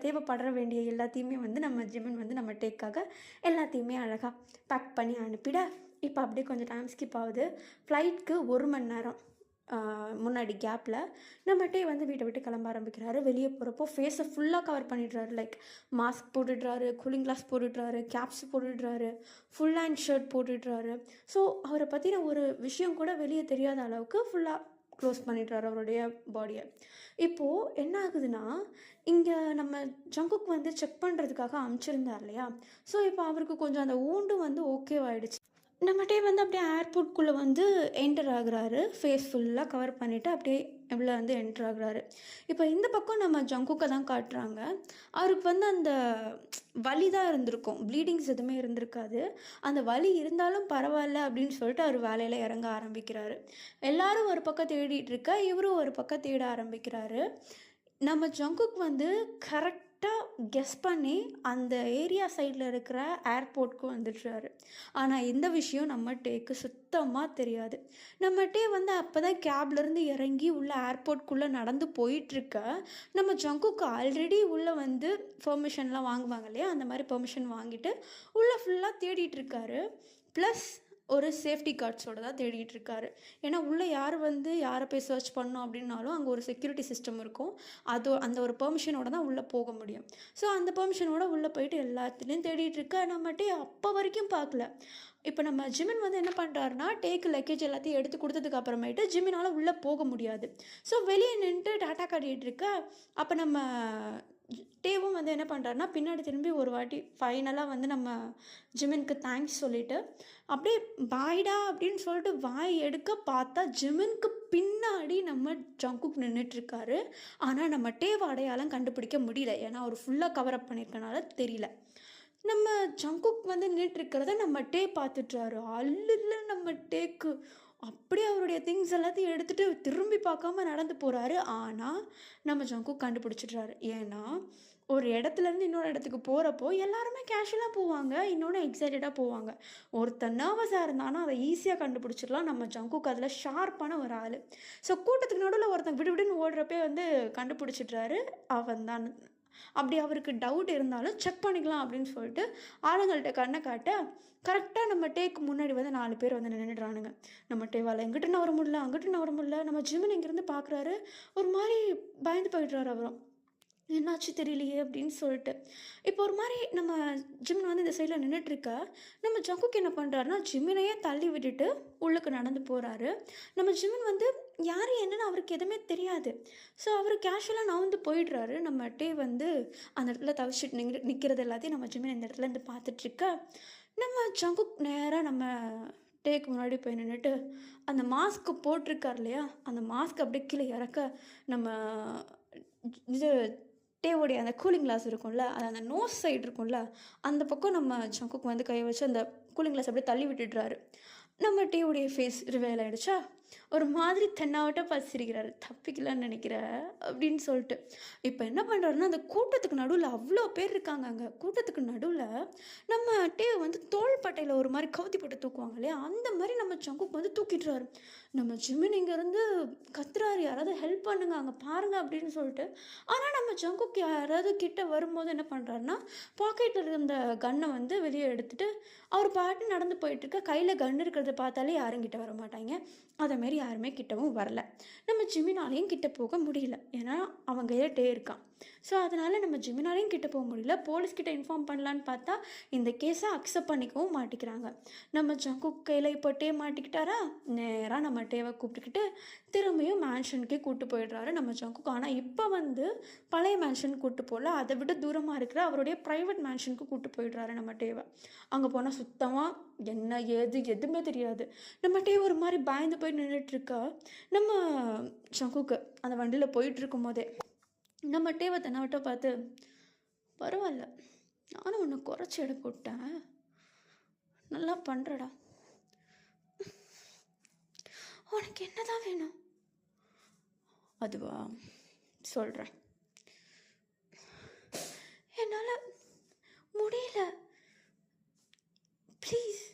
S1: தேவைப்படுற வேண்டிய எல்லாத்தையுமே வந்து நம்ம ஜிமின் வந்து நம்ம டேக்காக எல்லாத்தையுமே அழகாக பேக் பண்ணி அனுப்பிட. இப்போ அப்படியே கொஞ்சம் டைம் ஸ்கிப் ஆகுது. ஃப்ளைட்க்கு 1 மணி நேரம் முன்னாடி கேப்பில் நம்ம டே வந்து வீட்டை விட்டு கிளம்ப ஆரம்பிக்கிறாரு. வெளியே போகிறப்போ ஃபேஸை ஃபுல்லாக கவர் பண்ணிடுறாரு. லைக் மாஸ்க் போட்டுடுறாரு, கூலிங் கிளாஸ் போட்டுடுறாரு, கேப்ஸ் போட்டுடுறாரு, ஃபுல் ஹேண்ட் ஷர்ட் போட்டுடுறாரு. ஸோ அவரை பற்றின ஒரு விஷயம் கூட வெளியே தெரியாத அளவுக்கு ஃபுல்லாக க்ளோஸ் பண்ணிடுறாரு அவருடைய பாடியை. இப்போது என்ன ஆகுதுன்னா, இங்கே நம்ம ஜங்குக்கு வந்து செக் பண்ணுறதுக்காக அனுப்பிச்சிருந்தார் இல்லையா, ஸோ இப்போ அவருக்கு கொஞ்சம் அந்த ஊண்டு வந்து ஓகேவாயிடுச்சு. நம்ம டே வந்து அப்படியே ஏர்போர்ட்குள்ளே வந்து என்டர் ஆகுறாரு. ஃபேஸ் ஃபுல்லாக கவர் பண்ணிவிட்டு அப்படியே உள்ளே வந்து என்டர் ஆகுறாரு. இப்போ இந்த பக்கம் நம்ம ஜங்குக்கை தான் காட்டுறாங்க. அவருக்கு வந்து அந்த வலி தான் இருந்திருக்கும், ப்ளீடிங்ஸ் எதுவுமே இருந்திருக்காது. அந்த வலி இருந்தாலும் பரவாயில்ல அப்படின்னு சொல்லிட்டு அவர் வேலையில் இறங்க ஆரம்பிக்கிறாரு. எல்லாரும் ஒரு பக்கம் தேடிட்டு இருக்க, இவரும் ஒரு பக்கம் தேட ஆரம்பிக்கிறாரு. நம்ம ஜங்குக்கு வந்து கரெக்டாக கெஸ் பண்ணி அந்த ஏரியா சைடில் இருக்கிற ஏர்போர்ட்க்கு வந்துடுறாரு. ஆனால் இந்த விஷயம் நம்ம டேக்கு சுத்தமாக தெரியாது. நம்ம டே வந்து அப்போ தான் கேப்லேருந்து இறங்கி உள்ள ஏர்போர்ட்குள்ளே நடந்து போயிட்டுருக்க. நம்ம ஜங்குக்கு ஆல்ரெடி உள்ளே வந்து பெர்மிஷன்லாம் வாங்குவாங்க இல்லையா, அந்த மாதிரி பெர்மிஷன் வாங்கிட்டு உள்ளே ஃபுல்லாக தேடிட்டுருக்காரு. ப்ளஸ் ஒரு சேஃப்டி கார்ட்ஸோடு தான் தேடிட்டு இருக்காரு. ஏன்னா உள்ளே யார் வந்து யாரை போய் சர்ச் பண்ணோம் அப்படின்னாலும் அங்கே ஒரு செக்யூரிட்டி சிஸ்டம் இருக்கும். அந்த ஒரு பெர்மிஷனோட தான் உள்ளே போக முடியும். ஸோ அந்த பெர்மிஷனோட உள்ளே போயிட்டு எல்லாத்துலேயும் தேடிட்டு இருக்க. நம்மகிட்ட அப்போ வரைக்கும் பார்க்கல. இப்போ நம்ம ஜிமின் வந்து என்ன பண்ணுறாருனா, டேக்கு லக்கேஜ் எல்லாத்தையும் எடுத்து கொடுத்ததுக்கு அப்புறமேட்டு ஜிமினால் உள்ளே போக முடியாது. ஸோ வெளியே நின்றுட்டு டாட்டா காட்டிகிட்டு இருக்க. அப்போ நம்ம டேவும் வந்து என்ன பண்ணுறாருனா, பின்னாடி திரும்பி ஒரு வாட்டி ஃபைனலாக வந்து நம்ம ஜிமினுக்கு தேங்க்ஸ் சொல்லிவிட்டு அப்படியே பாய்டா அப்படின்னு சொல்லிட்டு வாய் எடுக்க பார்த்தா ஜிமினுக்கு பின்னாடி நம்ம ஜங்குக் நின்றுட்டுருக்காரு. ஆனால் நம்ம டேவ் அடையாளம் கண்டுபிடிக்க முடியல, ஏன்னா அவர் ஃபுல்லாக கவரப் பண்ணியிருக்கனால தெரியல. நம்ம ஜங்குக் வந்து நின்றுட்டுருக்கிறத நம்ம டே பார்த்துட்றாரு. அல்ல நம்ம டேக்கு அப்படியே அவருடைய திங்ஸ் எல்லாத்தையும் எடுத்துகிட்டு திரும்பி பார்க்காம நடந்து போகிறாரு. ஆனால் நம்ம ஜங்குக் கண்டுபிடிச்சிட்றாரு. ஏன்னா ஒரு இடத்துலேருந்து இன்னொரு இடத்துக்கு போகிறப்போ எல்லாருமே கேஷுவலாக போவாங்க, இன்னொன்று எக்ஸைட்டடாக போவாங்க. ஒருத்தர் நர்வஸாக இருந்தானா அதை ஈஸியாக கண்டுபிடிச்சிடலாம். நம்ம ஜங்குக் அதில் ஷார்ப்பான ஒரு ஆள். ஸோ கூட்டத்துக்கு நடுவில் ஒருத்தன் விடுவிடுன்னு ஓடுறப்பே வந்து கண்டுபிடிச்சிட்றாரு அவன் தான். அப்படி அவருக்கு டவுட் இருந்தாலும் செக் பண்ணிக்கலாம் அப்படின்னு சொல்லிட்டு ஆளுங்கள்ட்ட கண்ணை காட்ட கரெக்டாக நம்ம டேக்கு முன்னாடி வந்து 4 பேர் வந்து நின்றுடுறானுங்க. நம்ம டேவால் எங்கிட்ட நவர முடியல, அங்கிட்ட நவர முடியல. நம்ம ஜிமின் இங்கேருந்து பார்க்குறாரு, ஒரு மாதிரி பயந்து போயிடுறாரு. அவரும் என்னாச்சு தெரியலையே அப்படின்னு சொல்லிட்டு இப்போ ஒரு மாதிரி நம்ம ஜிமின் வந்து இந்த சைடில் நின்றுட்டுருக்க. நம்ம ஜங்குக்கு என்ன பண்ணுறாருனா, ஜிமினையே தள்ளி விட்டுட்டு உள்ளுக்கு நடந்து போகிறாரு. நம்ம ஜிமின் வந்து யார் என்னன்னு அவருக்கு எதுவுமே தெரியாது. ஸோ அவர் கேஷுவலாக நவுந்து போயிடுறாரு. நம்ம டே வந்து அந்த இடத்துல தவிச்சிட்டு நிற்கிறது எல்லாத்தையும் நம்ம ஜிமின் இந்த இடத்துல இருந்து பார்த்துட்ருக்க. நம்ம ஜங்குக் நேராக நம்ம டேக்கு முன்னாடி போய் நின்றுட்டு அந்த மாஸ்க்கு போட்டிருக்கார் இல்லையா, அந்த மாஸ்க் அப்படியே கீழே இறக்க நம்ம இது டேவோடைய அந்த கூலிங் கிளாஸ் இருக்கும்ல, அது அந்த நோஸ் சைடு இருக்கும்ல, அந்த பக்கம் நம்ம சங்குக்கு வந்து கைய வச்சு அந்த கூலிங் கிளாஸ் அப்படியே தள்ளி விட்டுடுறாரு. நம்ம டேவுடைய ஃபேஸ் ரிவீல் ஆயிடுச்சா, ஒரு மாதிரி தென்னாவட்டா பார்த்து சிரிக்கிறாரு. "தப்பிக்கலான்னு நெனைக்கிற?" அப்படின்னு சொல்லிட்டு. இப்ப என்ன பண்றாருன்னா, அந்த கூட்டத்துக்கு நடுவுல அவ்ளோ பேர் இருக்காங்க அங்க. கூட்டத்துக்கு நடுவுல நம்ம டேவ் வந்து தோள்பட்டையில ஒரு மாரி கவுத்தி போட்டு தூக்குவாங்க இல்லையா, அந்த மாரி நம்ம சங்குக்கு வந்து தூக்கிடுறாரு. நம்ம ஜிமின் இங்கேருந்து கத்துறாரு, "யாராவது ஹெல்ப் பண்ணுங்க, அங்க பாருங்க" அப்படின்னு சொல்லிட்டு. ஆனா நம்ம ஜங்குக் யாராவது கிட்ட வரும்போது என்ன பண்றாருன்னா, பாக்கெட்ல இருந்த கன்ன வந்து வெளிய எடுத்துட்டு, அவர் பாட்டு நடந்து போயிட்டுருக்க, கையில கன் இருக்கிறத பார்த்தாலே யாரும் கிட்ட வரமாட்டாய்ங்க. அதேமாரி யாருமே கிட்டவும் வரல. நம்ம ஜிமினாலயும் கிட்ட போக முடியல. ஏன்னா, அவன் கையில டே இருக்கான். ஸோ, அதனால நம்ம ஜிமினாலயும் கிட்ட போக முடியல. போலீஸ் கிட்ட இன்ஃபார்ம் பண்ணலான்னு பார்த்தா, இந்த கேஸ அக்செப்ட் பண்ணிக்கவும் மாட்டிக்கிறாங்க. நம்ம ஜங்குக் கையில இப்போ டே மாட்டிக்கிட்டாரா, நேரா நம்ம டேவ கூப்பிட்டுக்கிட்டு திரும்பியும் மேன்ஷனுக்கே கூட்டு போயிடுறாரு நம்ம ஜங்குக். ஆனா, இப்ப வந்து பழைய மேன்ஷனுக்கு கூட்டு போல, அதை விட தூரமா இருக்கிற அவருடைய பிரைவேட் மேன்ஷனுக்கு கூட்டு போயிடுறாரு நம்ம டேவ. அங்க போனா சுத்தமா என்ன, ஏது எதுவுமே தெரியாது. நம்ம டே ஒரு மாரி பயந்து போய் நின்னுட்ருக்கா. நம்ம ஜங்குக்கு அந்த வண்டியில போயிட்டுருக்கும்போதே, நம்ம டேவ தெனாவட்டா பார்த்து, "பரவால்ல, நானும் உன்ன குறைச்சு எடை போட்டேன். நல்லா பண்றடா. உனக்கு என்னதான் வேணும்?" "அதுவா? சொல்றேன். என்னால முடியல. ப்ளீஸ்."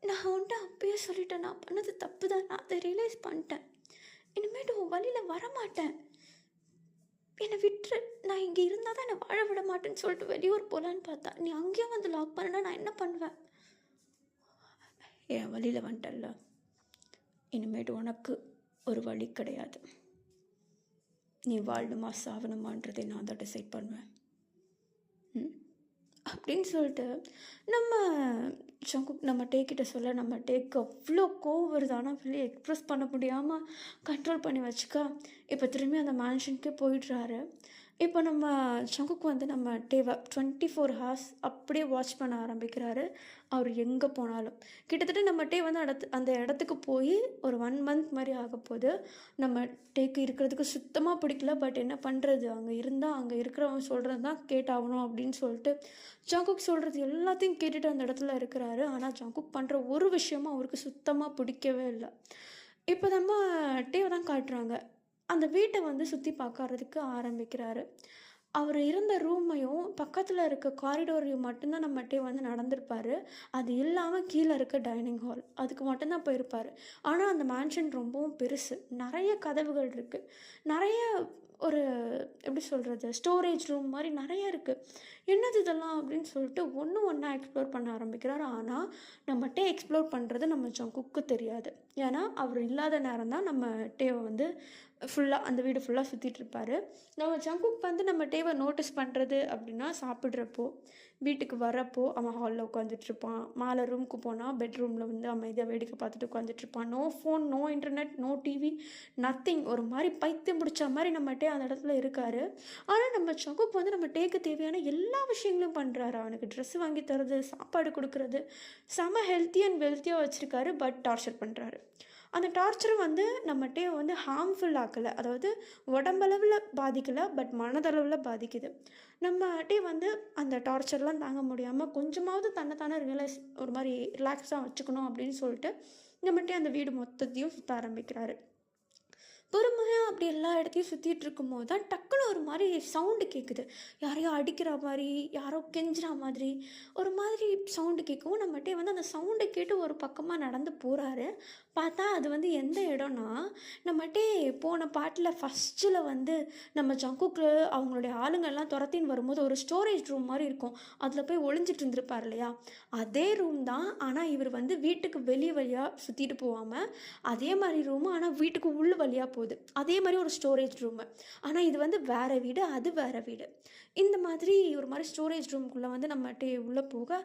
S1: நான் உன்ட்ட அப்பயே சொல்லிட்டேன், நான் பண்ணது தப்பு தான். நான் அதை ரியலைஸ் பண்ணிட்டேன். இனிமேட்டு உன் வழியில வரமாட்டேன். என்னை விட்டுரு. நான் இங்கே இருந்தால் தான் என்னை வாழ விட மாட்டேன்னு சொல்லிட்டு வெளியூர் போகலான்னு பார்த்தா, நீ அங்கேயும் வந்து லாக் பண்ணனா நான் என்ன பண்ணுவேன்? என் வழியில் வந்துட்டல்ல, இனிமேட்டு உனக்கு ஒரு வழி கிடையாது. நீ வாழணுமா சாவணுமான்றதை நான் தான் டிசைட் பண்ணுவேன் அப்படின்னு சொல்லிட்டு நம்ம ஜங்குக் நம்ம டேக்கிட்ட சொல்ல, நம்ம டேக்கு அவ்வளோ கோவம் வருது. ஆனால் வெளியே எக்ஸ்ப்ரெஸ் பண்ண முடியாமல் கண்ட்ரோல் பண்ணி வச்சுக்கா. இப்போ திரும்பி அந்த மேன்ஷனுக்கே போயிடுறாரு. இப்போ நம்ம ஜங்குக் வந்து நம்ம டேவை 24 ஹார்ஸ் அப்படியே வாட்ச் பண்ண ஆரம்பிக்கிறாரு. அவர் எங்கே போனாலும் கிட்டத்தட்ட நம்ம டே வந்து அந்த இடத்துக்கு போய் ஒரு 1 மந்த் மாதிரி ஆக போகுது. நம்ம டேக்கு இருக்கிறதுக்கு சுத்தமாக பிடிக்கல. பட் என்ன பண்ணுறது, அங்கே இருந்தால் அங்கே இருக்கிறவங்க சொல்கிறது தான் கேட்டாகணும் அப்படின்னு சொல்லிட்டு ஜங்குக் சொல்கிறது எல்லாத்தையும் கேட்டுட்டு அந்த இடத்துல இருக்கிறாரு. ஆனால் ஜங்குக் பண்ணுற ஒரு விஷயமும் அவருக்கு சுத்தமாக பிடிக்கவே இல்லை. இப்போ நம்ம டேவை தான் காட்டுறாங்க. அந்த வீட்டை வந்து சுற்றி பார்க்கறதுக்கு ஆரம்பிக்கிறாரு. அவர் இருந்த ரூமையும் பக்கத்தில் இருக்க காரிடோரையும் மட்டும்தான் நம்ம டே வந்து நடந்திருப்பார். அது இல்லாமல் கீழே இருக்க டைனிங் ஹால் அதுக்கு மட்டும்தான் போயிருப்பார். ஆனால் அந்த மேன்ஷன் ரொம்பவும் பெருசு. நிறைய கதவுகள் இருக்குது. நிறைய ஒரு எப்படி சொல்கிறது, ஸ்டோரேஜ் ரூம் மாதிரி நிறைய இருக்குது. என்னது இதெல்லாம் அப்படின்னு சொல்லிட்டு ஒன்று ஒன்றா எக்ஸ்ப்ளோர் பண்ண ஆரம்பிக்கிறாரு. ஆனால் நம்மகிட்ட எக்ஸ்ப்ளோர் பண்ணுறது நம்ம ஜங்குக்கு தெரியாது. ஏன்னா அவர் இல்லாத நேரம் தான் நம்ம டேவை வந்து ஃபுல்லாக அந்த வீடு ஃபுல்லாக சுற்றிட்டுருப்பார். நம்ம ஜங்குக் வந்து நம்ம டேவை நோட்டீஸ் பண்ணுறது அப்படின்னா, சாப்பிட்றப்போ, வீட்டுக்கு வரப்போ அவன் ஹாலில் உட்காந்துட்ருப்பான். மேலே ரூமுக்கு போனால் பெட்ரூமில் வந்து அமைதியாக வேடிக்கை பார்த்துட்டு உட்காந்துட்ருப்பான். No phone, no internet, no TV, nothing. ஒரு மாதிரி பைத்தியம் பிடிச்ச மாதிரி நம்ம டே அந்த இடத்துல இருக்கார். ஆனால் நம்ம ஜங்குக் வந்து நம்ம டேக்கு தேவையான எல்லா விஷயங்களும் பண்ணுறாரு. அவனுக்கு ட்ரெஸ் வாங்கி தரது, சாப்பாடு கொடுக்குறது, செம ஹெல்த்தி அண்ட் வெல்த்தியாக வச்சுருக்காரு. பட் டார்ச்சர் பண்ணுறாரு. அந்த டார்ச்சரும் வந்து நம்ம டே வந்து ஹார்ம்ஃபுல் ஆக்கலை. அதாவது உடம்பளவில் பாதிக்கலை, பட் மனதளவில் பாதிக்குது. நம்ம டே வந்து அந்த டார்ச்சர்லாம் தாங்க முடியாமல் கொஞ்சமாவது தன்னைத்தானே ரியலைஸ் ஒரு மாதிரி ரிலாக்ஸாக வச்சுக்கணும் அப்படின்னு சொல்லிட்டு நம்ம டே அந்த வீடு மொத்தத்தையும் சுற்ற ஆரம்பிக்கிறாரு. பொறுமையாக அப்படி எல்லா இடத்தையும் சுற்றிட்டு இருக்கும்போது தான் டக்குன்னு ஒரு மாதிரி சவுண்டு கேட்குது. யாரையோ அடிக்கிற மாதிரி, யாரோ கெஞ்சுற மாதிரி ஒரு மாதிரி சவுண்டு கேட்கவும் நம்மகிட்டே வந்து அந்த சவுண்டை கேட்டு ஒரு பக்கமாக நடந்து போகிறாரு. பார்த்தா அது வந்து எந்த இடம்னா, நம்மகிட்டே போன பாட்டில் ஃபஸ்ட்டில் வந்து நம்ம ஜங்குக்கு அவங்களுடைய ஆளுங்கள்லாம் துரத்தின்னு வரும்போது ஒரு ஸ்டோரேஜ் ரூம் மாதிரி இருக்கும். அதில் போய் ஒளிஞ்சிட்டு இருந்திருப்பார் இல்லையா, அதே ரூம் தான். ஆனால் இவர் வந்து வீட்டுக்கு வெளியே வழியாக சுற்றிட்டு போகாமல் அதே மாதிரி ரூமு, ஆனால் வீட்டுக்கு உள்ள வழியாக போகுது. அதே மாதிரி ஒரு ஸ்டோரேஜ் ரூமு. ஆனால் இது வந்து வேறு வீடு, அது வேறு வீடு. இந்த மாதிரி ஒரு மாதிரி ஸ்டோரேஜ் ரூமுக்குள்ளே வந்து நம்மகிட்ட உள்ளே போக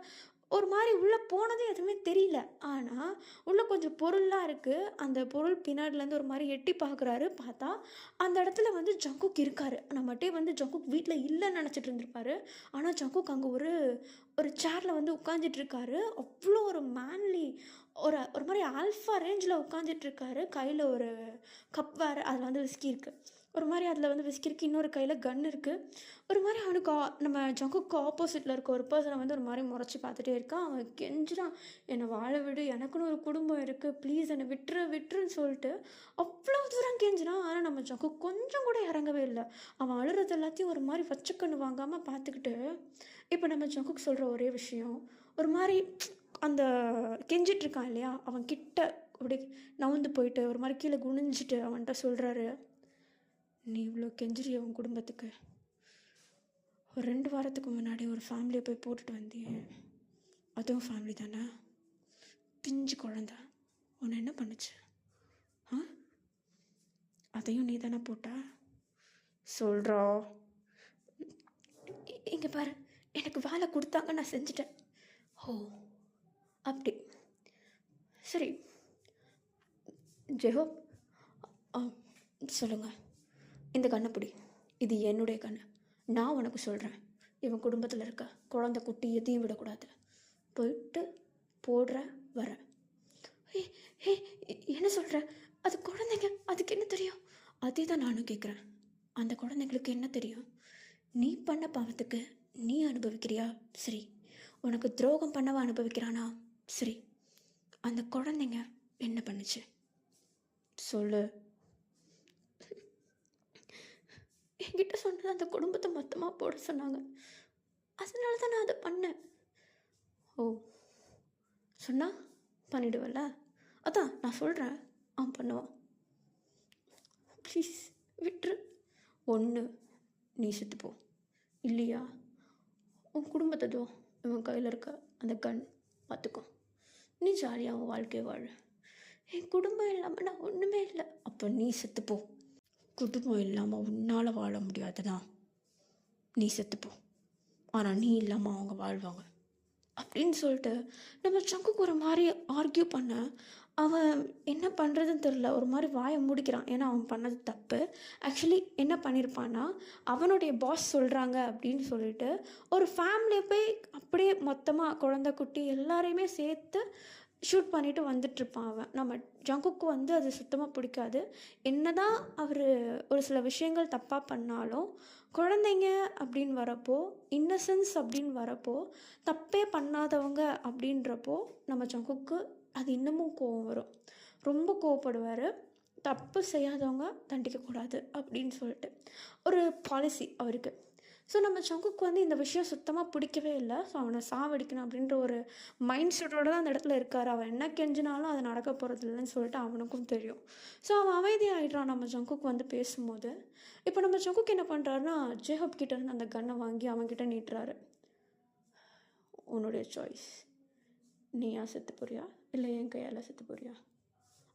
S1: ஒரு மாதிரி உள்ளே போனதும் எதுவுமே தெரியல. ஆனால் உள்ளே கொஞ்சம் பொருள்லாம் இருக்குது. அந்த பொருள் பின்னாடிலேருந்து ஒரு மாதிரி எட்டி பார்க்குறாரு. பார்த்தா அந்த இடத்துல வந்து ஜங்குக் இருக்கார். நம்மகிட்டே வந்து ஜங்குக் வீட்டில் இல்லைன்னு நினச்சிட்டு இருந்திருப்பாரு. ஆனால் ஜங்குக் அங்கே ஒரு ஒரு சேரில் வந்து உட்காந்துட்ருக்காரு. அவ்வளோ ஒரு மேன்லி ஒரு ஒரு மாதிரி ஆல்ஃபா ரேஞ்சில் உட்காந்துட்ருக்காரு. கையில் ஒரு கப் வேறு, அதில் வந்து விஸ்கி இருக்குது. ஒரு மாதிரி அதில் வந்து விஸ்கிருக்கு இன்னொரு கையில் கன் இருக்குது. ஒரு மாதிரி அவனுக்கு நம்ம ஜங்குக்கு ஆப்போசிட்டில் இருக்க ஒரு பர்சனை வந்து ஒரு மாதிரி முறைச்சி பார்த்துட்டே இருக்கான். அவன் கெஞ்சிடான், என்னை வாழ விடு, எனக்குன்னு ஒரு குடும்பம் இருக்குது, ப்ளீஸ் என்னை விட்டுருன்னு சொல்லிட்டு அவ்வளோ தூரம் கெஞ்சினான். ஆனால் நம்ம ஜங்கு கொஞ்சம் கூட இறங்கவே இல்லை. அவன் அழுறது எல்லாத்தையும் ஒரு மாதிரி வச்சுக்கண்ணு வாங்காமல் பார்த்துக்கிட்டு இப்போ நம்ம ஜங்குக்கு சொல்கிற ஒரே விஷயம், ஒரு மாதிரி அந்த கெஞ்சிட்ருக்கான் இல்லையா, அவன் கிட்ட அப்படி நவுந்து போயிட்டு ஒரு மாதிரி கீழே குனிஞ்சிட்டு அவன்கிட்ட சொல்கிறாரு, நீ இவ்வளோ கெஞ்சிரி உன் குடும்பத்துக்கு, ஒரு 2 வாரத்துக்கு முன்னாடி ஒரு ஃபேமிலியை போய் போட்டுட்டு வந்தியே, அதுவும் ஃபேமிலி தானே, பிஞ்சு குழந்த உன்னை என்ன பண்ணுச்சு? அதையும் நீ தானே போட்ட? சொல்கிறா. இங்கே பாரு, எனக்கு வேலை கொடுத்தாங்க, நான் செஞ்சுட்டேன். ஓ அப்படி சரி ஜெஹோப், சொல்லுங்கள். இந்த கண்ணை பிடி, இது என்னுடைய கண்ணு. நான் உனக்கு சொல்கிறேன், இவன் குடும்பத்தில் இருக்க குழந்தை குட்டி எதையும் விடக்கூடாது. போயிட்டு போடுற வர. ஏ என்ன சொல்கிற? அது குழந்தைங்க, அதுக்கு என்ன தெரியும்? அதே தான் நானும் கேட்குறேன். அந்த குழந்தைங்களுக்கு என்ன தெரியும்? நீ பண்ண பாவத்துக்கு நீ அனுபவிக்கிறியா? சரி. உனக்கு துரோகம் பண்ணவா அனுபவிக்கிறானா? சரி. அந்த குழந்தைங்க என்ன பண்ணுச்சு சொல்லு. என்கிட்ட சொன்னது அந்த குடும்பத்தை மொத்தமாக போட சொன்னாங்க, அதனால தான் நான் அதை பண்ணேன். ஓ, சொன்னா பண்ணிடுவல்ல? அதான் நான் சொல்கிறேன், அவன் பண்ணுவான். ப்ளீஸ் விட்டுரு. ஒன்று நீ செத்துப்போ, இல்லையா உன் குடும்பத்ததோ இவன் கையில் இருக்க அந்த கன் பார்த்துக்கோ. நீ ஜாலியாக உன் வாழ்க்கையை வாழ. என் குடும்பம் இல்லாமல் நான் ஒன்றுமே இல்லை. அப்போ நீ செத்துப்போ. குடும்பம் இல்லாமல் உன்னால் வாழ முடியாதுன்னா நீ செத்துப்போ, ஆனால் நீ இல்லாமல் அவங்க வாழ்வாங்க அப்படின்னு சொல்லிட்டு நம்ம சங்குக்கு ஒரு மாதிரி ஆர்கியூ பண்ண, அவன் என்ன பண்ணுறதுன்னு தெரில, ஒரு மாதிரி வாயை மூடிக்கிறான். ஏன்னா அவன் பண்ணது தப்பு. ஆக்சுவலி என்ன பண்ணியிருப்பான்னா, அவனுடைய பாஸ் சொல்கிறாங்க அப்படின்னு சொல்லிட்டு ஒரு ஃபேமிலியை போய் அப்படியே மொத்தமாக குழந்தை குட்டி எல்லாரையுமே சேர்த்து ஷூட் பண்ணிவிட்டு வந்துட்டுருப்பான் அவன். நம்ம ஜங்குக்கு வந்து அது சுத்தமாக பிடிக்காது. என்ன தான் அவர் ஒரு சில விஷயங்கள் தப்பாக பண்ணாலும், குழந்தைங்க அப்படின்னு வரப்போ, இன்னசென்ஸ் அப்படின்னு வரப்போ, தப்பே பண்ணாதவங்க அப்படின்றப்போ நம்ம ஜங்குக்கு அது இன்னமும் கோவம் வரும். ரொம்ப கோவப்படுவார். தப்பு செய்யாதவங்க தண்டிக்கக்கூடாது அப்படின்னு சொல்லிட்டு ஒரு பாலிசி அவருக்கு. ஸோ நம்ம ஜங்குக்கு வந்து இந்த விஷயம் சுத்தமாக பிடிக்கவே இல்லை. ஸோ அவனை சாவடிக்கணும் அப்படின்ற ஒரு மைண்ட் செட்டோடு தான் அந்த இடத்துல இருக்கார். அவன் என்ன கெஞ்சினாலும் அது நடக்க போகிறது இல்லைன்னு சொல்லிட்டு அவனுக்கும் தெரியும். ஸோ அவன் அமைதியாகிடுறான் நம்ம ஜங்குக்கு வந்து பேசும்போது. இப்போ நம்ம ஜங்குக்கு என்ன பண்ணுறாருன்னா, ஜேஹப் கிட்டேருந்து அந்த கன்னை வாங்கி அவன்கிட்ட நீட்டுறாரு. உன்னுடைய சாய்ஸ், நீயா செத்து போறியா இல்லை என் கையால் செத்து போறியா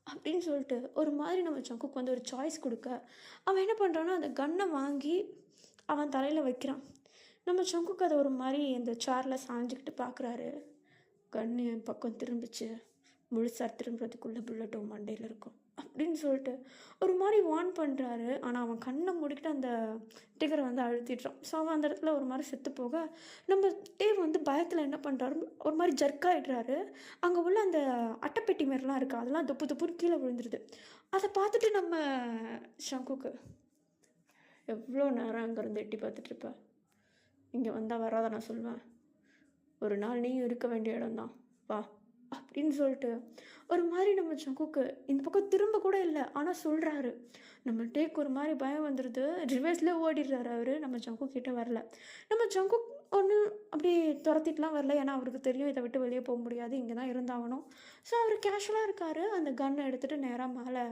S1: அப்படின்னு சொல்லிட்டு ஒரு மாதிரி நம்ம ஜங்குக்கு வந்து ஒரு சாய்ஸ் கொடுக்க, அவன் என்ன பண்ணுறான்னா அந்த கன்னை வாங்கி அவன் தலையில் வைக்கிறான். நம்ம ஜங்குக்கு அதை ஒரு மாதிரி இந்த சேரில் சாஞ்சிக்கிட்டு பார்க்குறாரு. கண்ணு என் பக்கம் திரும்பிச்சு, முழுசாக திரும்புறதுக்குள்ளே புல்லட்டும் மண்டையில் இருக்கும் அப்படின்னு சொல்லிட்டு ஒரு மாதிரி வார்ன் பண்ணுறாரு. ஆனால் அவன் கண்ணை மூடிக்கிட்டு அந்த டிகரை வந்து அழுத்திடுறான். ஸோ அவன் அந்த இடத்துல ஒரு மாதிரி செத்து போக, நம்ம டேவ் வந்து பயத்தில் என்ன பண்ணுறாரு, ஒரு மாதிரி ஜர்க்காகிடுறாரு. அங்கே உள்ள அந்த அட்டைப்பெட்டி மாரிலாம் இருக்குது, அதெல்லாம் துப்பு துப்புன்னு கீழே விழுந்துருது. அதை பார்த்துட்டு நம்ம ஷங்குக்கு, எவ்வளோ நேரம் அங்கேருந்து எட்டி பார்த்துட்ருப்ப, இங்கே வந்தால் வராத நான் சொல்லுவேன், ஒரு நாள் நீயும் இருக்க வேண்டிய இடம்தான், வா அப்படின்னு சொல்லிட்டு ஒரு மாதிரி நம்ம ஜங்குக்கு இந்த பக்கம் திரும்ப கூட இல்லை. ஆனால் சொல்கிறாரு. நம்ம டேக் ஒரு மாதிரி பயம் வந்துடுது, ரிவர்ஸ்லேயே ஓடிடுறாரு அவர். நம்ம ஜங்கு கிட்டே வரல. நம்ம ஜங்கு ஒன்று அப்படி துரத்திட்டுலாம் வரல, ஏன்னா அவருக்கு தெரியும் இதை விட்டு வெளியே போக முடியாது, இங்கே தான் இருந்தாகணும். ஸோ அவர் கேஷுவலாக இருக்கார். அந்த கன்னை எடுத்துகிட்டு நேராக மேலே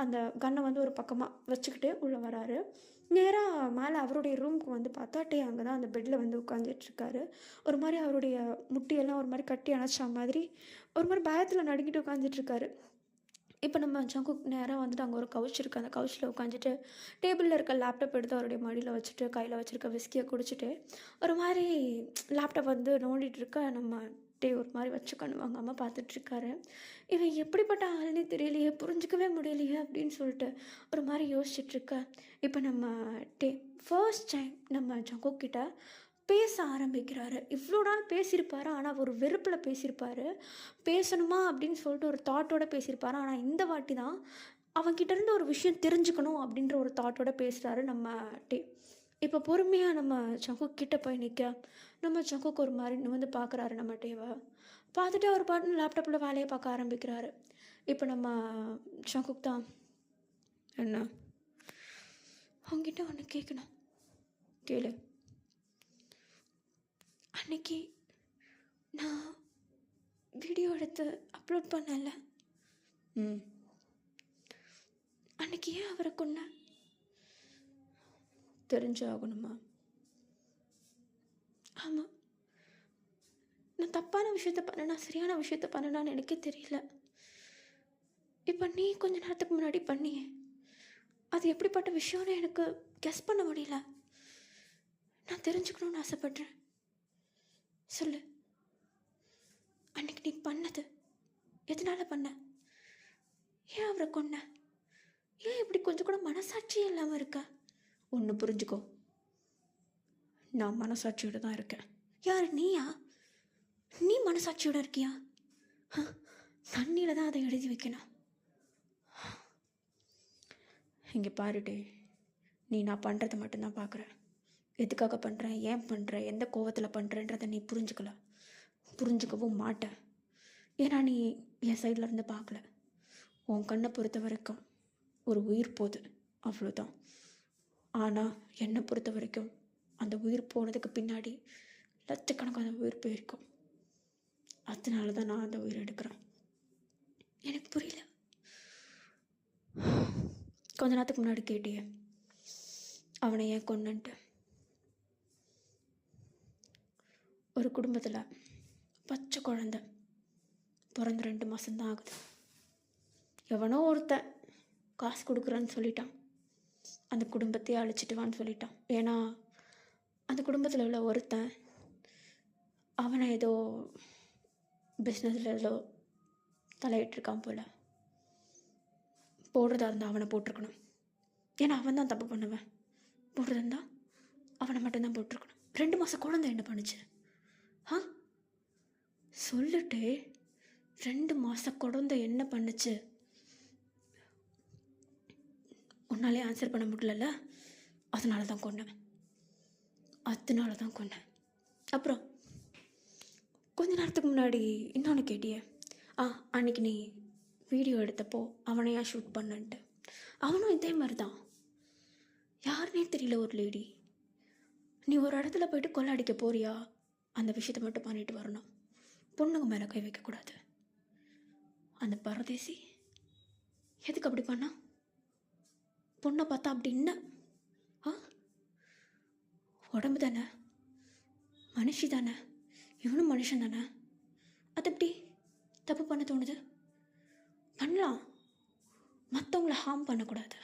S1: அந்த கன்னை வந்து ஒரு பக்கமாக வச்சுக்கிட்டே உள்ளே வராரு. நேராக மேலே அவருடைய ரூமுக்கு வந்து பார்த்தா டே அங்கே தான் அந்த பெட்டில் வந்து உட்காந்துட்ருக்காரு. ஒரு மாதிரி அவருடைய முட்டியெல்லாம் ஒரு மாதிரி கட்டி அணைச்சா மாதிரி ஒரு மாதிரி பயத்தில் நடுங்கிட்டு உட்காந்துட்ருக்காரு. இப்போ நம்ம ஜங்குக் நேராக வந்துட்டு அங்கே ஒரு கவுச் இருக்குது, அந்த கவுச்சில் உட்காந்துட்டு டேபிளில் இருக்க லேப்டாப் எடுத்து அவருடைய மடியில் வச்சுட்டு கையில் வச்சுருக்க விஸ்கியை குடிச்சிட்டு ஒரு மாதிரி லேப்டாப் வந்து நோண்டிகிட்டு இருக்க, நம்ம டே ஒரு மாதிரி வச்சு கண்ணு வாங்காமல் பார்த்துட்ருக்காரு. இவன் எப்படிப்பட்ட ஆளுன்னே தெரியலையே, புரிஞ்சிக்கவே முடியலையே அப்படின்னு சொல்லிட்டு ஒரு மாதிரி யோசிச்சுட்ருக்க. இப்போ நம்ம டே ஃபர்ஸ்ட் டைம் நம்ம ஜங்குக் கிட்ட பேச ஆரம்பிக்கிறாரு. இவ்வளோ நாள் பேசியிருப்பாரு, ஆனால் ஒரு வெறுப்பில் பேசியிருப்பார். பேசணுமா அப்படின்னு சொல்லிட்டு ஒரு தாட்டோடு பேசியிருப்பாரு. ஆனால் இந்த வாட்டி தான் அவன்கிட்ட இருந்து ஒரு விஷயம் தெரிஞ்சுக்கணும் அப்படின்ற ஒரு தாட்டோட பேசுகிறாரு நம்ம டே. இப்போ பொறுமையாக நம்ம சங்குக் கிட்ட போய் நிற்க நம்ம சங்குக்கு ஒரு மாதிரி வந்து பார்க்குறாரு நம்ம டேவை. பார்த்துட்டு அவர் பாட்டு லேப்டாப்பில் வேலையை பார்க்க ஆரம்பிக்கிறாரு. இப்போ நம்ம சங்குக் தான், என்ன அவங்ககிட்ட ஒன்று கேட்கணும், கேளு. அன்னைக்கு நான் வீடியோ எடுத்து அப்லோட் பண்ணல, அன்னைக்கு ஏன் அவரை கொன்ன? தெரிஞ்சாகணுமா? ஆமாம், நான் தப்பான விஷயத்த பண்ணனா சரியான விஷயத்த பண்ணனான்னு எனக்கே தெரியல. இப்போ நீ கொஞ்ச நேரத்துக்கு முன்னாடி பண்ணியே, அது எப்படிப்பட்ட விஷயம்னு எனக்கு கெஸ் பண்ண முடியல. நான் தெரிஞ்சுக்கணும்னு ஆசைப்படுறேன். சொல்லு, அன்னைக்கு நீ பண்ணது எதனால பண்ண? ஏன் அவரை கொன்ன? ஏன் இப்படி கொஞ்சம் கூட மனசாட்சியே இல்லாமல் இருக்க? ஒன்று புரிஞ்சுக்கோ, நான் மனசாட்சியோடு தான் இருக்கேன். யார், நீயா? நீ மனசாட்சியோடு இருக்கியா? தண்ணியில் தான் அதை எழுதி வைக்கணும். இங்கே பாருடே, நீ நான் பண்ணுறதை மட்டும்தான் பார்க்குற. எதுக்காக பண்ணுறேன், ஏன் பண்ணுறேன், எந்த கோவத்தில் பண்ணுறேன்றதை நீ புரிஞ்சுக்கவும் மாட்டேன். ஏன்னா நீ என் சைடில் இருந்து பார்க்கல. உன் கண்ணை பொறுத்த வரைக்கும் ஒரு உயிர் போகுது, அவ்வளோதான். ஆனால் என்னை பொறுத்த வரைக்கும் அந்த உயிர் போனதுக்கு பின்னாடி லட்சக்கணக்கான உயிர் போயிருக்கும். அதனால தான் நான் அந்த உயிரை எடுக்கிறேன். எனக்கு புரியல. கொஞ்ச நேரத்துக்கு முன்னாடி கேட்டியே அவனை ஏன் கொன்னுன்ட்டு. ஒரு குடும்பத்தில் பச்சை குழந்தை பிறந்த 2 மாதம்தான் ஆகுது. எவனோ ஒருத்தன் காசு கொடுக்குறான்னு சொல்லிட்டான், அந்த குடும்பத்தையே அழிச்சிட்டுவான்னு சொல்லிட்டான். ஏன்னா அந்த குடும்பத்தில் உள்ள ஒருத்தன் அவனை ஏதோ பிஸ்னஸில் ஏதோ தலையிட்டிருக்கான் போல். போடுறதா இருந்தால் அவனை போட்டிருக்கணும். ஏன்னா அவன் தான் தப்பு பண்ணுவேன். போடுறதா இருந்தால் அவனை மட்டும்தான் போட்டிருக்கணும். 2 மாதம் குழந்தை என்ன பண்ணுச்சு? சொல்லிட்டு 2 மாதம் குழந்தை என்ன பண்ணுச்சு? உன்னாலே ஆன்சர் பண்ண முடியல, அதனால தான் கொன்னேன். அப்புறம் கொஞ்ச நேரத்துக்கு முன்னாடி இன்னொன்று கேட்டியே, அன்னைக்கு நீ வீடியோ எடுத்தப்போ அவனையா ஷூட் பண்ணன்ட்டு. அவனும் இதே மாதிரி தான், யாருன்னே தெரியல ஒரு லேடி. நீ ஒரு இடத்துல போயிட்டு கொள்ளை அடிக்க போறியா, அந்த விஷயத்தை மட்டும் பண்ணிட்டு வரணும். பொண்ணுங்க மேலே கை வைக்கக்கூடாது. அந்த பரதேசி எதுக்கு அப்படி பண்ணா? பொண்ணை பார்த்தா அப்படின்னா உடம்பு தானே, மனுஷி தானே, இவனும் மனுஷன் தானே, அது எப்படி தப்பு பண்ண தோணுது? பண்ணலாம், மற்றவங்கள ஹார்ம் பண்ணக்கூடாது.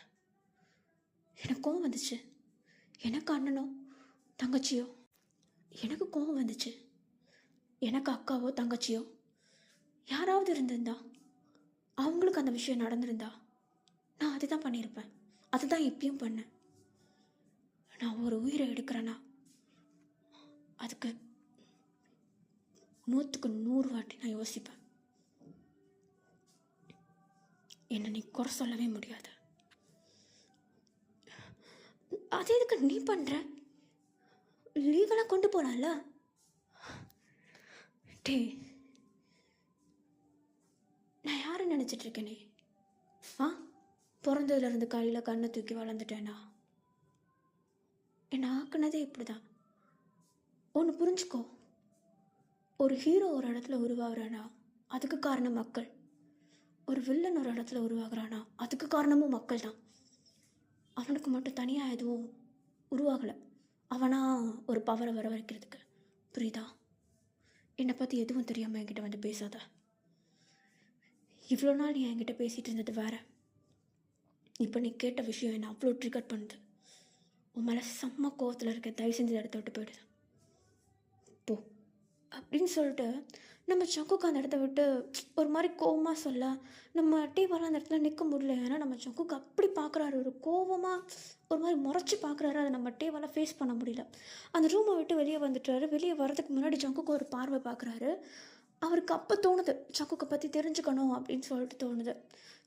S1: எனக்கு கோவம் வந்துச்சு. எனக்கு அண்ணனோ தங்கச்சியோ, எனக்கு கோவம் வந்துச்சு. எனக்கு அக்காவோ தங்கச்சியோ யாராவது இருந்திருந்தா, அவங்களுக்கு அந்த விஷயம் நடந்திருந்தா, நான் அதை தான் பண்ணியிருப்பேன். அதுதான் இப்பயும் பண்ணேன். நான் ஒரு உயிரை எடுக்கிறேன்னா அதுக்கு 100க்கு 100 வாட்டி நான் யோசிப்பேன். என்னை நீ குறை சொல்லவே முடியாது. அது எதுக்கு நீ பண்ணுற? லீகலாக கொண்டு போகலாம்ல. டே, நான் யாரை நினச்சிட்ருக்கேனே? பிறந்ததுலேருந்து கையில் கண்ணை தூக்கி வளர்ந்துட்டேனா? என்னை ஆக்குனதே இப்படி தான். ஒன்று புரிஞ்சுக்கோ, ஒரு ஹீரோ ஒரு இடத்துல உருவாகிறானா அதுக்கு காரணம் மக்கள். ஒரு வில்லன் ஒரு இடத்துல உருவாகிறானா அதுக்கு காரணமும் மக்கள் தான். அவனுக்கு மட்டும் தனியாக எதுவும் உருவாகலை, அவனா ஒரு பவரை வர வைக்கிறதுக்கு. புரியுதா? என்னை பற்றி எதுவும் தெரியாமல் என்கிட்ட வந்து பேசாத. இவ்வளோ நாள் நீ என்கிட்ட பேசிகிட்டு இருந்தது வேற. இப்போ நீ கேட்ட விஷயம் என்னை அவ்வளோ ட்ரிகர் பண்ணுது. உன் மேலே செம்ம கோவத்தில் இருக்க, தயவு செஞ்சு இடத்த விட்டு போயிடுது போ அப்படின்னு சொல்லிட்டு நம்ம சங்குக்கு அந்த இடத்த விட்டு ஒரு மாதிரி கோவமாக சொல்ல, நம்ம டீவால் அந்த இடத்துல நிற்க முடியல. ஏன்னா நம்ம சங்குக்கு அப்படி பார்க்குறாரு, ஒரு கோவமாக ஒரு மாதிரி முறைச்சி பார்க்குறாரு. அதை நம்ம டீவால் ஃபேஸ் பண்ண முடியல. அந்த ரூமை விட்டு வெளியே வந்துட்டாரு. வெளியே வரதுக்கு முன்னாடி சங்குக்கு ஒரு பார்வை பார்க்குறாரு. அவருக்கு அப்போ தோணுது சங்குக்கை பற்றி தெரிஞ்சுக்கணும் அப்படின்னு சொல்லிட்டு தோணுது.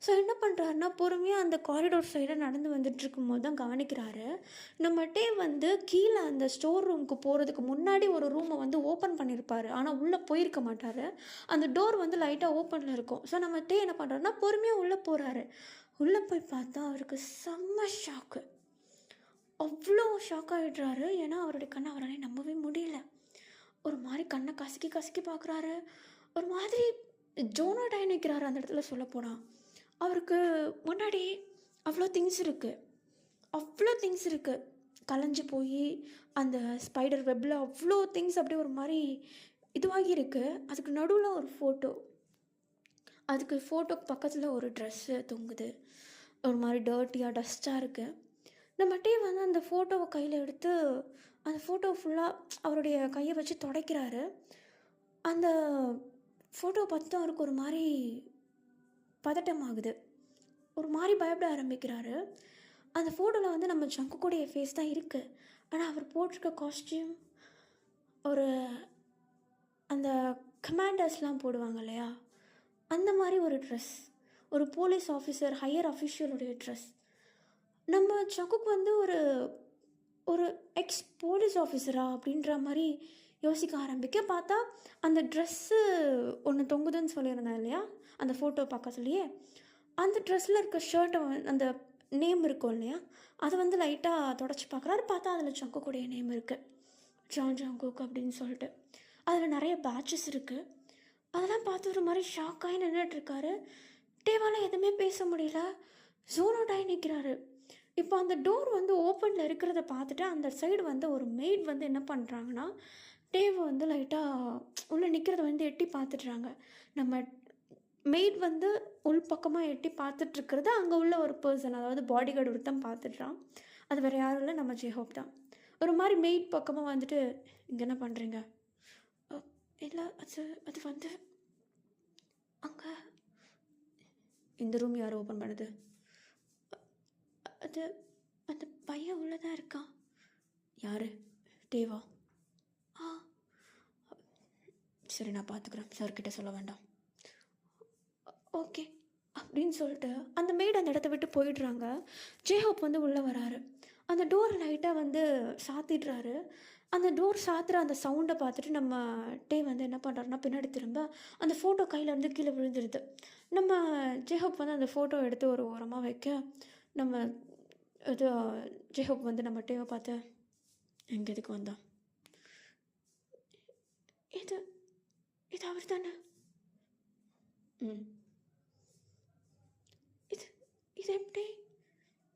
S1: ஸோ என்ன பண்ணுறாருன்னா, பொறுமையாக அந்த காரிடோர் சைடாக நடந்து வந்துட்டுருக்கும் போது தான் கவனிக்கிறாரு, நம்ம டேவ் வந்து கீழே அந்த ஸ்டோர் ரூமுக்கு போகிறதுக்கு முன்னாடி ஒரு ரூமை வந்து ஓப்பன் பண்ணியிருப்பார். ஆனால் உள்ளே போயிருக்க மாட்டார். அந்த டோர் வந்து லைட்டாக ஓப்பனில் இருக்கும். ஸோ நம்ம டே என்ன பண்ணுறாருன்னா, பொறுமையாக உள்ளே போகிறாரு. உள்ளே போய் பார்த்தா அவருக்கு செம்ம ஷாக்கு. அவ்வளோ ஷாக் ஆகிடுறாரு. ஏன்னா அவருடைய கண்ணை அவரால் நம்பவே முடியல. ஒரு மாதிரி கண்ணை கசக்கி கசக்கி பார்க்குறாரு. ஒரு மாதிரி ஜோனோடாய் நிற்கிறாரு அந்த இடத்துல. சொல்லப்போனால் அவருக்கு முன்னாடி அவ்வளோ திங்ஸ் இருக்குது. கலைஞ்சு போய் அந்த ஸ்பைடர் வெப்பில் அவ்வளோ திங்ஸ் அப்படியே ஒரு மாதிரி இதுவாகி இருக்குது. அதுக்கு நடுவில் ஒரு ஃபோட்டோ, அதுக்கு ஃபோட்டோக்கு பக்கத்தில் ஒரு ட்ரெஸ்ஸு தொங்குது. ஒரு மாதிரி டர்ட்டியாக டஸ்ட்டாக இருக்குது. நம்ம டீம் வந்து அந்த ஃபோட்டோவை கையில் எடுத்து அந்த ஃபோட்டோ ஃபுல்லாக அவருடைய கையை வச்சு துடைக்கிறாரு. அந்த ஃபோட்டோவை பார்த்து அவருக்கு ஒரு மாதிரி பதட்டமாகுது. ஒரு மாதிரி பயப்பட ஆரம்பிக்கிறாரு. அந்த ஃபோட்டோவில் வந்து நம்ம சங்குக்குடைய ஃபேஸ் தான் இருக்குது. ஆனால் அவர் போட்டிருக்க காஸ்டியூம் ஒரு அந்த கமாண்டர்ஸ்லாம் போடுவாங்க இல்லையா, அந்த மாதிரி ஒரு ட்ரெஸ், ஒரு போலீஸ் ஆஃபீஸர் ஹையர் அஃபிஷியலுடைய ட்ரெஸ். நம்ம சங்குக்கு வந்து ஒரு ஒரு எக்ஸ் போலீஸ் ஆஃபீஸரா அப்படின்ற மாதிரி யோசிக்க ஆரம்பிக்க பார்த்தா அந்த ட்ரெஸ்ஸு ஒன்று தொங்குதுன்னு சொல்லியிருந்தேன் இல்லையா, அந்த ஃபோட்டோ பக்கத்துலேயே அந்த ட்ரெஸ்ஸில் இருக்க ஷர்ட்டை அந்த நேம் இருக்கும் இல்லையா, அதை வந்து லைட்டாக தொடச்சி பார்க்குறாரு. பார்த்தா அதில் சங்குக்குடைய நேம் இருக்குது, ஜான் ஜங்குக் அப்படின்னு சொல்லிட்டு. அதில் நிறைய பேட்சஸ் இருக்குது. அதெல்லாம் பார்த்து ஒரு மாதிரி ஷாக்காகி நின்றுட்டுருக்காரு. டேவால் எதுவுமே பேச முடியல, ஜோனோடாய் நிற்கிறாரு. இப்போ அந்த டோர் வந்து ஓப்பனில் இருக்கிறத பார்த்துட்டு அந்த சைடு வந்து ஒரு மெய்ட் வந்து என்ன பண்ணுறாங்கன்னா, டேவை வந்து லைட்டாக உள்ளே நிற்கிறத வந்து எட்டி பார்த்துட்றாங்க. நம்ம மெய்ட் வந்து உள் பக்கமாக எட்டி பார்த்துட்ருக்கிறது அங்கே உள்ள ஒரு பர்சன், அதாவது பாடி கார்டு ஒருத்தன் பார்த்துட்றான். அது வேறு யாரும் இல்லை, நம்ம ஜேஹோப் தான். ஒரு மாதிரி மெய்ட் பக்கமாக வந்துட்டு, இங்கே என்ன பண்ணுறீங்க? இல்லை அது வந்து அங்கே இந்த ரூம் யார் ஓப்பன் பண்ணுது? அது அந்த பையன் உள்ளே தான் இருக்கான். யார்? டேவா? சரி, நான் பார்த்துக்குறேன், சார்கிட்ட சொல்ல வேண்டாம். ஓகே அப்படின்னு சொல்லிட்டு அந்த மெய்டு அந்த இடத்த விட்டு போயிடுறாங்க. ஜேஹோப் வந்து உள்ளே வராரு. அந்த டோர் லைட்டாக வந்து சாத்திடுறாரு. அந்த டோர் சாத்துற அந்த சவுண்டை பார்த்துட்டு நம்ம டே வந்து என்ன பண்ணுறாருன்னா, பின்னாடி திரும்ப அந்த ஃபோட்டோ கையில் வந்து கீழே விழுந்துடுது. நம்ம ஜேஹோப் வந்து அந்த ஃபோட்டோ எடுத்து ஒரு ஓரமாக வைக்க, நம்ம இது ஜேஹோப் வந்து நம்ம டேவை பார்த்து, எங்கே எதுக்கு வந்தான்? இது இது அவர் தானே? இது எப்படி?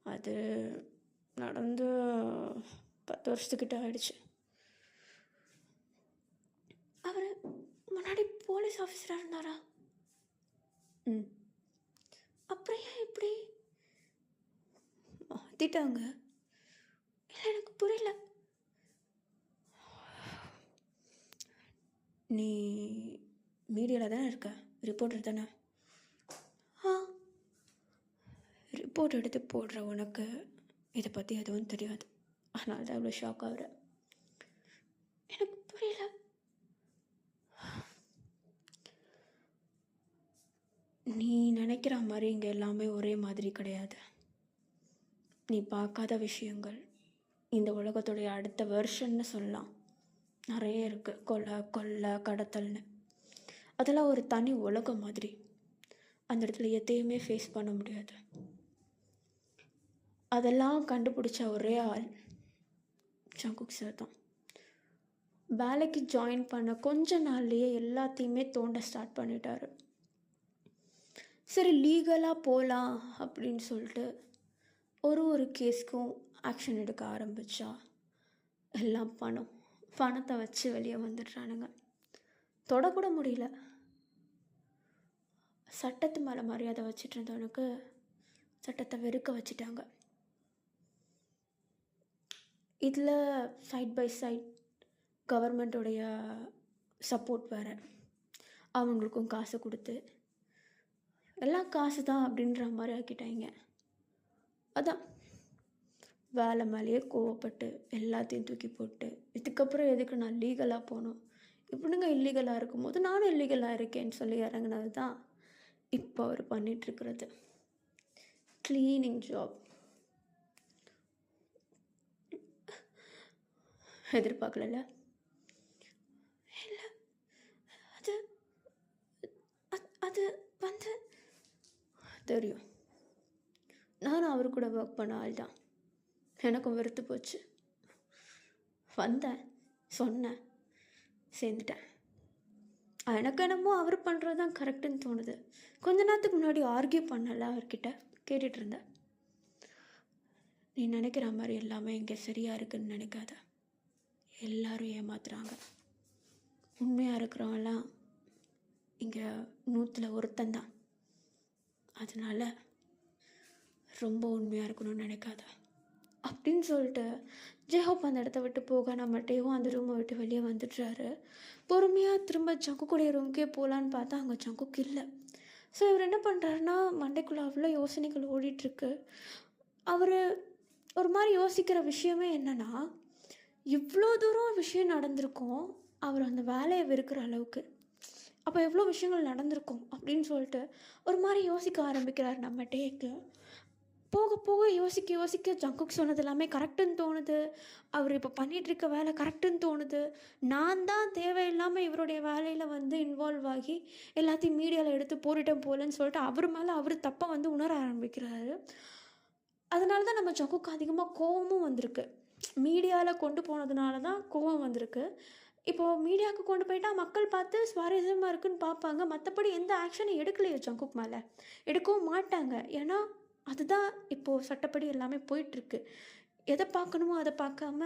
S1: அது நடந்து 10 வருஷத்துக்கிட்ட ஆயிடுச்சு. அவர் முன்னாடி போலீஸ் ஆஃபீஸராக இருந்தாரா? அப்புறம் ஏன் இப்படி மாற்றிட்டாங்க? இல்லை, எனக்கு புரியல. நீ மீடியாவில் தானே இருக்க, ரிப்போர்ட்டர் தானே? ரிப்போர்ட் எடுத்து போடுற உனக்கு இதை பற்றி எதுவும் தெரியாது. அதனால தான் இவ்வளோ ஷாக் ஆகுற. எனக்கு புரியல. நீ நினைக்கிற மாதிரி இங்கே எல்லாமே ஒரே மாதிரி கிடையாது. நீ பார்க்காத விஷயங்கள் இந்த உலகத்துடைய அடுத்த வெர்ஷன்னு சொல்லலாம் நிறைய இருக்குது. கொலை கடத்தல்னு அதெல்லாம் ஒரு தனி உலகம் மாதிரி. அந்த இடத்துல எதையுமே ஃபேஸ் பண்ண முடியாது. அதெல்லாம் கண்டுபிடிச்ச ஒரே ஆள் ஜங்குக் சார் தான். வேலைக்கு ஜாயின் பண்ண கொஞ்ச நாள்லேயே எல்லாத்தையுமே தோண்ட ஸ்டார்ட் பண்ணிட்டாரு. சரி, லீகலாக போகலாம் அப்படின்னு சொல்லிட்டு ஒரு கேஸ்க்கும் ஆக்ஷன் எடுக்க ஆரம்பித்தா எல்லாம் பணத்தை வச்சு வெளியே வந்துடுறானுங்க. தொடக்கூட முடியல. சட்டத்து மேலே மரியாதை வச்சுட்டு இருந்தவனுக்கு சட்டத்தை வெறுக்க வச்சுட்டாங்க. இதில் சைட் பை சைட் கவர்மெண்ட்டோடைய சப்போர்ட் வேறு. அவங்களுக்கும் காசு கொடுத்து எல்லாம் காசு தான் அப்படின்ற மாதிரி ஆக்கிட்டாங்க. அதான் வேலை மேலேயே கோவப்பட்டு எல்லாத்தையும் தூக்கி போட்டு, இதுக்கப்புறம் எதுக்கு நான் லீகலாக போகணும், இவனுங்க இல்லீகலாக இருக்கும்போது நானும் இல்லீகலாக இருக்கேன்னு சொல்லி இறங்குனது தான் இப்போ அவர் பண்ணிகிட்ருக்கிறது. Cleaning job. எதிர்பார்க்கல. இல்லை, அது அது வந்து தெரியும். நானும் அவர் கூட ஒர்க் பண்ண ஆள் தான். எனக்கும் வெறுத்து போச்சு. வந்தேன், சொன்னேன், சேர்ந்துட்டேன். எனக்கு என்னமோ அவர் பண்ணுறது தான் கரெக்டுன்னு தோணுது. கொஞ்ச நேரத்துக்கு முன்னாடி ஆர்கியூ பண்ணல அவர்கிட்ட, கேட்டுட்டு இருந்தேன். நீ நினைக்கிற மாதிரி எல்லாமே இங்கே சரியாக இருக்குன்னு நினைக்காத. எல்லாரும் ஏமாத்துறாங்க. உண்மையாக இருக்கிறவங்களாம் இங்கே 100ல் ஒருத்தந்தான். அதனால ரொம்ப உண்மையாக இருக்கணும்னு நினைக்காத அப்படின்னு சொல்லிட்டு ஜெஹோப் அந்த இடத்த விட்டு போக நம்ம டேவும் அந்த ரூமை விட்டு வெளியே வந்துடுறாரு. பொறுமையாக திரும்ப ஜங்குக்குடைய ரூமுக்கே போகலான்னு பார்த்தா அங்கே ஜங்குக்கு இல்லை. ஸோ இவர் என்ன பண்ணுறாருன்னா, மண்டைக்குள்ளே அவ்வளோ யோசனைகள் ஓடிட்டுருக்கு. அவர் ஒரு மாதிரி யோசிக்கிற விஷயமே என்னென்னா, இவ்வளோ தூரம் விஷயம் நடந்திருக்கும் அவர் அந்த வேலையை வெறுக்கிற அளவுக்கு. அப்போ எவ்வளோ விஷயங்கள் நடந்திருக்கும் அப்படின்னு சொல்லிட்டு ஒரு மாதிரி யோசிக்க ஆரம்பிக்கிறார் நம்ம டேக்கு. போக போக யோசிக்க யோசிக்க ஜங்குக் சொன்னது எல்லாமே கரெக்டுன்னு தோணுது. அவர் இப்போ பண்ணிகிட்ருக்க வேலை கரெக்டுன்னு தோணுது. நான் தான் தேவையில்லாமல் இவருடைய வேலையில் வந்து இன்வால்வ் ஆகி எல்லாத்தையும் மீடியாவில் எடுத்து போட்டுட்டேன் போலன்னு சொல்லிட்டு அவர் மேலே அவர் தப்பை வந்து உணர ஆரம்பிக்கிறாரு. அதனால தான் நம்ம ஜங்குக்கு அதிகமாக கோவமும் வந்திருக்கு. மீடியாவில் கொண்டு போனதுனால தான் கோவம் வந்திருக்கு. இப்போது மீடியாவுக்கு கொண்டு போயிட்டால் மக்கள் பார்த்து சுவாரஸ்யமாக இருக்குன்னு பார்ப்பாங்க. மற்றபடி எந்த ஆக்ஷனும் எடுக்கலையோ ஜங்குக் மேலே, எடுக்கவும் மாட்டாங்க. ஏன்னா அதுதான் இப்போது சட்டப்படி எல்லாமே போயிட்டுருக்கு. எதை பார்க்கணுமோ அதை பார்க்காம,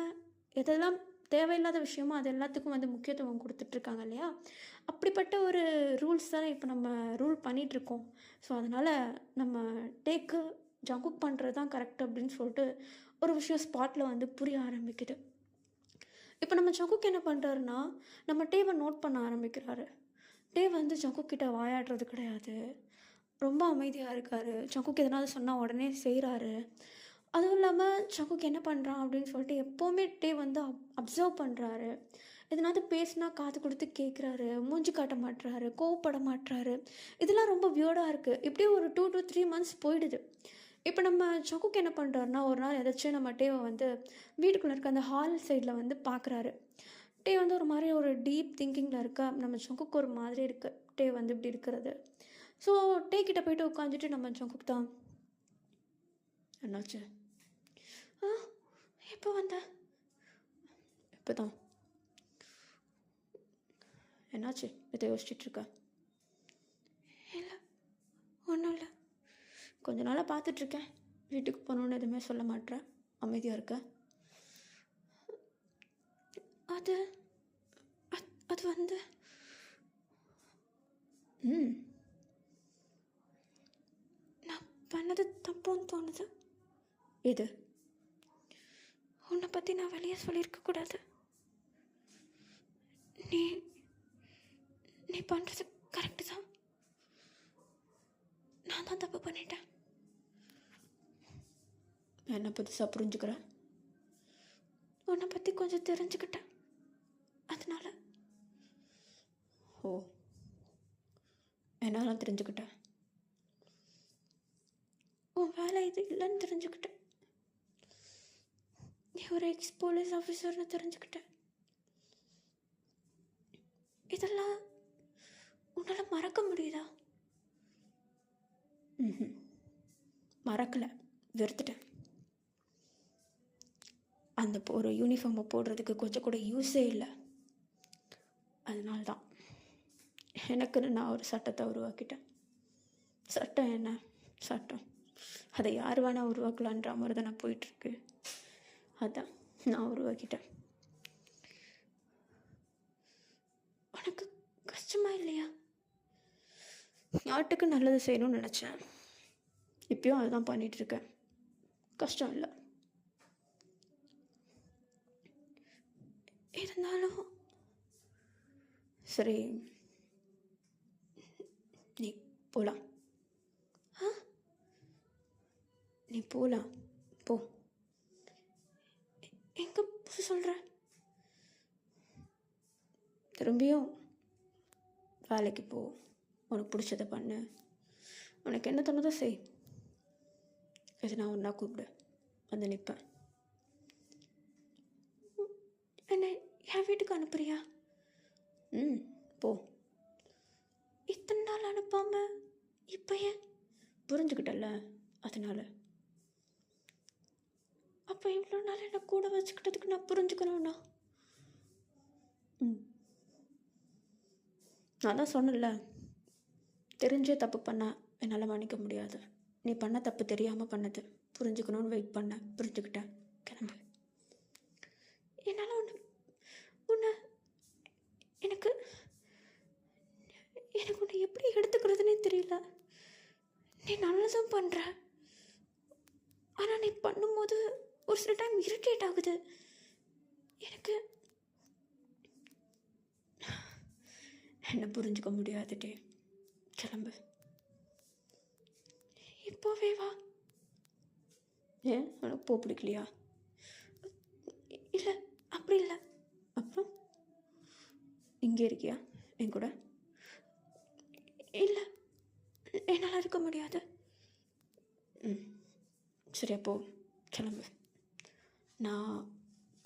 S1: எதெல்லாம் தேவையில்லாத விஷயமோ அது எல்லாத்துக்கும் வந்து முக்கியத்துவம் கொடுத்துட்ருக்காங்க இல்லையா? அப்படிப்பட்ட ஒரு ரூல்ஸ் தானே இப்போ நம்ம ரூல் பண்ணிகிட்ருக்கோம். ஸோ அதனால் நம்ம டேக்கு ஜங்குக் பண்ணுறது தான் கரெக்ட் அப்படின்னு சொல்லிட்டு ஒரு விஷயம் ஸ்பாட்டில் வந்து புரிய ஆரம்பிக்குது. இப்போ நம்ம ஜங்குக் என்ன பண்ணுறாருன்னா, நம்ம டேவை நோட் பண்ண ஆரம்பிக்கிறாரு. டே வந்து ஜங்குக் கிட்ட வாயாடுறது கிடையாது, ரொம்ப அமைதியாக இருக்கார். ஜங்குக் எதனாவது சொன்னால் உடனே செய்கிறாரு. அதுவும் இல்லாமல் ஜங்குக் என்ன பண்ணுறான் அப்படின்னு சொல்லிட்டு எப்போவுமே டே வந்து அப்சர்வ் பண்ணுறாரு. எதனாவது பேசினா காது கொடுத்து கேட்குறாரு, மூஞ்சி காட்ட மாட்டுறாரு, கோவப்பட மாட்டுறாரு. இதெல்லாம் ரொம்ப வியர்டாக இருக்குது. இப்படியே ஒரு 2 to 3 months போயிடுது. இப்போ நம்ம ஜங்குக் என்ன பண்ணுறாருன்னா, ஒரு நாள் ஏதாச்சும் நம்ம டேவை வந்து வீட்டுக்குள்ளே இருக்க அந்த ஹால் சைடில் வந்து பார்க்குறாரு. டே வந்து ஒரு மாதிரி ஒரு டீப் திங்கிங்கில் இருக்கா. நம்ம ஜங்குக்கு ஒரு மாதிரி இருக்குது டே வந்து இப்படி இருக்கிறது. ஸோ டே கிட்ட போய்ட்டு உட்காந்துட்டு நம்ம ஜங்குக் தான், என்னாச்சு? எப்போ வந்த? இப்போ தான். என்னாச்சு? இதை யோசிச்சுட்ருக்க? இல்லை, ஒன்றும் இல்லை. கொஞ்ச நாளாக பார்த்துட்ருக்கேன், வீட்டுக்கு போகணுன்னு எதுவுமே சொல்ல மாட்டேன், அமைதியாக இருக்க. அது அது வந்து நான் பண்ணது தப்புன்னு தோணுது. எது? உன்னை பற்றி நான் வெளியே சொல்லியிருக்கக்கூடாது. நீ நீ பண்ணுறது கரெக்டு தான். நான் தான் தப்பு பண்ணிட்டேன். என்னை புதுசாக புரிஞ்சுக்கிறேன். உன்னை பற்றி கொஞ்சம் தெரிஞ்சுக்கிட்டேன், அதனால. ஓ, என்னால் தெரிஞ்சுக்கிட்டேன். உன் வேலை இது இல்லைன்னு தெரிஞ்சுக்கிட்டேன். நீ ஒரு எக்ஸ்-போலீஸ் ஆஃபீஸர்னு தெரிஞ்சுக்கிட்டேன். இதெல்லாம் உன்னால் மறக்க முடியுதா? மறக்கலை, வெறுத்துட்டேன். அந்த ஒரு யூனிஃபார்மை போடுறதுக்கு கொஞ்சம் கூட யூஸே இல்லை. அதனால்தான் எனக்குன்னு நான் ஒரு சட்டத்தை உருவாக்கிட்டேன். சட்டம் என்ன? சட்டம் அதை யார் வேணால் உருவாக்கலான்ற மாதிரி தான் நான் போயிட்டுருக்கு. அதான் நான் உருவாக்கிட்டேன். உனக்கு கஷ்டமா இல்லையா? நாட்டுக்கு நல்லது செய்யணும்னு நினச்சேன், இப்பயும் அதுதான் பண்ணிகிட்ருக்கேன். கஷ்டம் இல்லை. இருந்தாலும் சரி, நீ போகலாம். நீ போகலாம், போ. எங்கே போக சொல்கிற? திரும்பியும் வேலைக்கு போ, உனக்கு பிடிச்சதை பண்ணு, உனக்கு என்ன தோணுதோ செய், இது நான் ஒன்றா கூப்பிடு, வந்து நிற்பேன். என்ன என் வீட்டுக்கு அனுப்புறியா? போ. இத்தனை நாள் அனுப்பாமல் இப்போ ஏன்? புரிஞ்சுக்கிட்டல, அதனால. அப்போ இவ்வளோ நாள் என்னை கூட வச்சுக்கிட்டதுக்கு நான் புரிஞ்சுக்கணும்ண்ணா. நான் தான் சொன்னல, தெரிஞ்சே தப்பு பண்ண என்னால் மன்னிக்க முடியாது. நீ பண்ண தப்பு தெரியாமல் பண்ணது, புரிஞ்சுக்கணும்னு வெயிட் பண்ண, புரிஞ்சுக்கிட்டேன், கிளம்பு. என்னால் உன்னை எனக்கு உன்னை எப்படி எடுத்துக்கிறதுனே தெரியல. நீ நல்லதும் பண்ணுற, ஆனால் நீ பண்ணும்போது ஒரு சில டைம் இரிட்டேட் ஆகுது. எனக்கு என்ன புரிஞ்சுக்க முடியாதுட்டே, கிளம்பு. இப்போவே வா. ஏன் உனக்கு போ பிடிக்கலையா? இல்லை, அப்படி இல்லை. அப்புறம் இங்கே இருக்கியா என் கூட? இல்லை, என்னால் இருக்க முடியாது. சரி, அப்போ கிளம்பு. நான்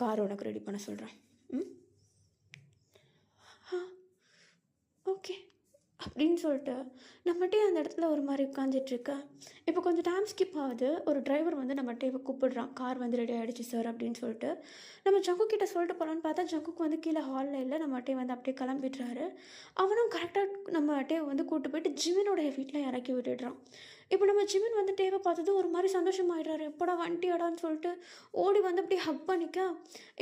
S1: கார் உனக்கு ரெடி பண்ண சொல்கிறேன். ஓகே அப்படின்னு சொல்லிட்டு நம்மகிட்டே அந்த இடத்துல ஒரு மாதிரி உட்காந்துட்ருக்க. இப்போ கொஞ்சம் டைம் ஸ்கிப் ஆகுது. ஒரு டிரைவர் வந்து நம்மகிட்ட இப்போ கூப்பிடுறான், கார் வந்து ரெடி ஆகிடுச்சு சார் அப்படின்னு சொல்லிட்டு. நம்ம ஜங்கு கிட்ட சொல்லிட்டு போகலான்னு பார்த்தா ஜங்குக்கு வந்து கீழே ஹாலில் இல்லை, நம்மகிட்டே வந்து அப்படியே கிளம்பிடுறாரு. அவனும் கரெக்டாக நம்மகிட்டே வந்து கூப்பிட்டு போயிட்டு ஜிமினோடைய வீட்டில் இறக்கி விட்டுடுறான். இப்போ நம்ம ஜிமின் வந்து டேவை பார்த்தது ஒரு மாதிரி சந்தோஷமாயிடுறாரு. எப்படா வண்டியாடான்னு சொல்லிட்டு ஓடி வந்து அப்படியே ஹக் பண்ணிக்க.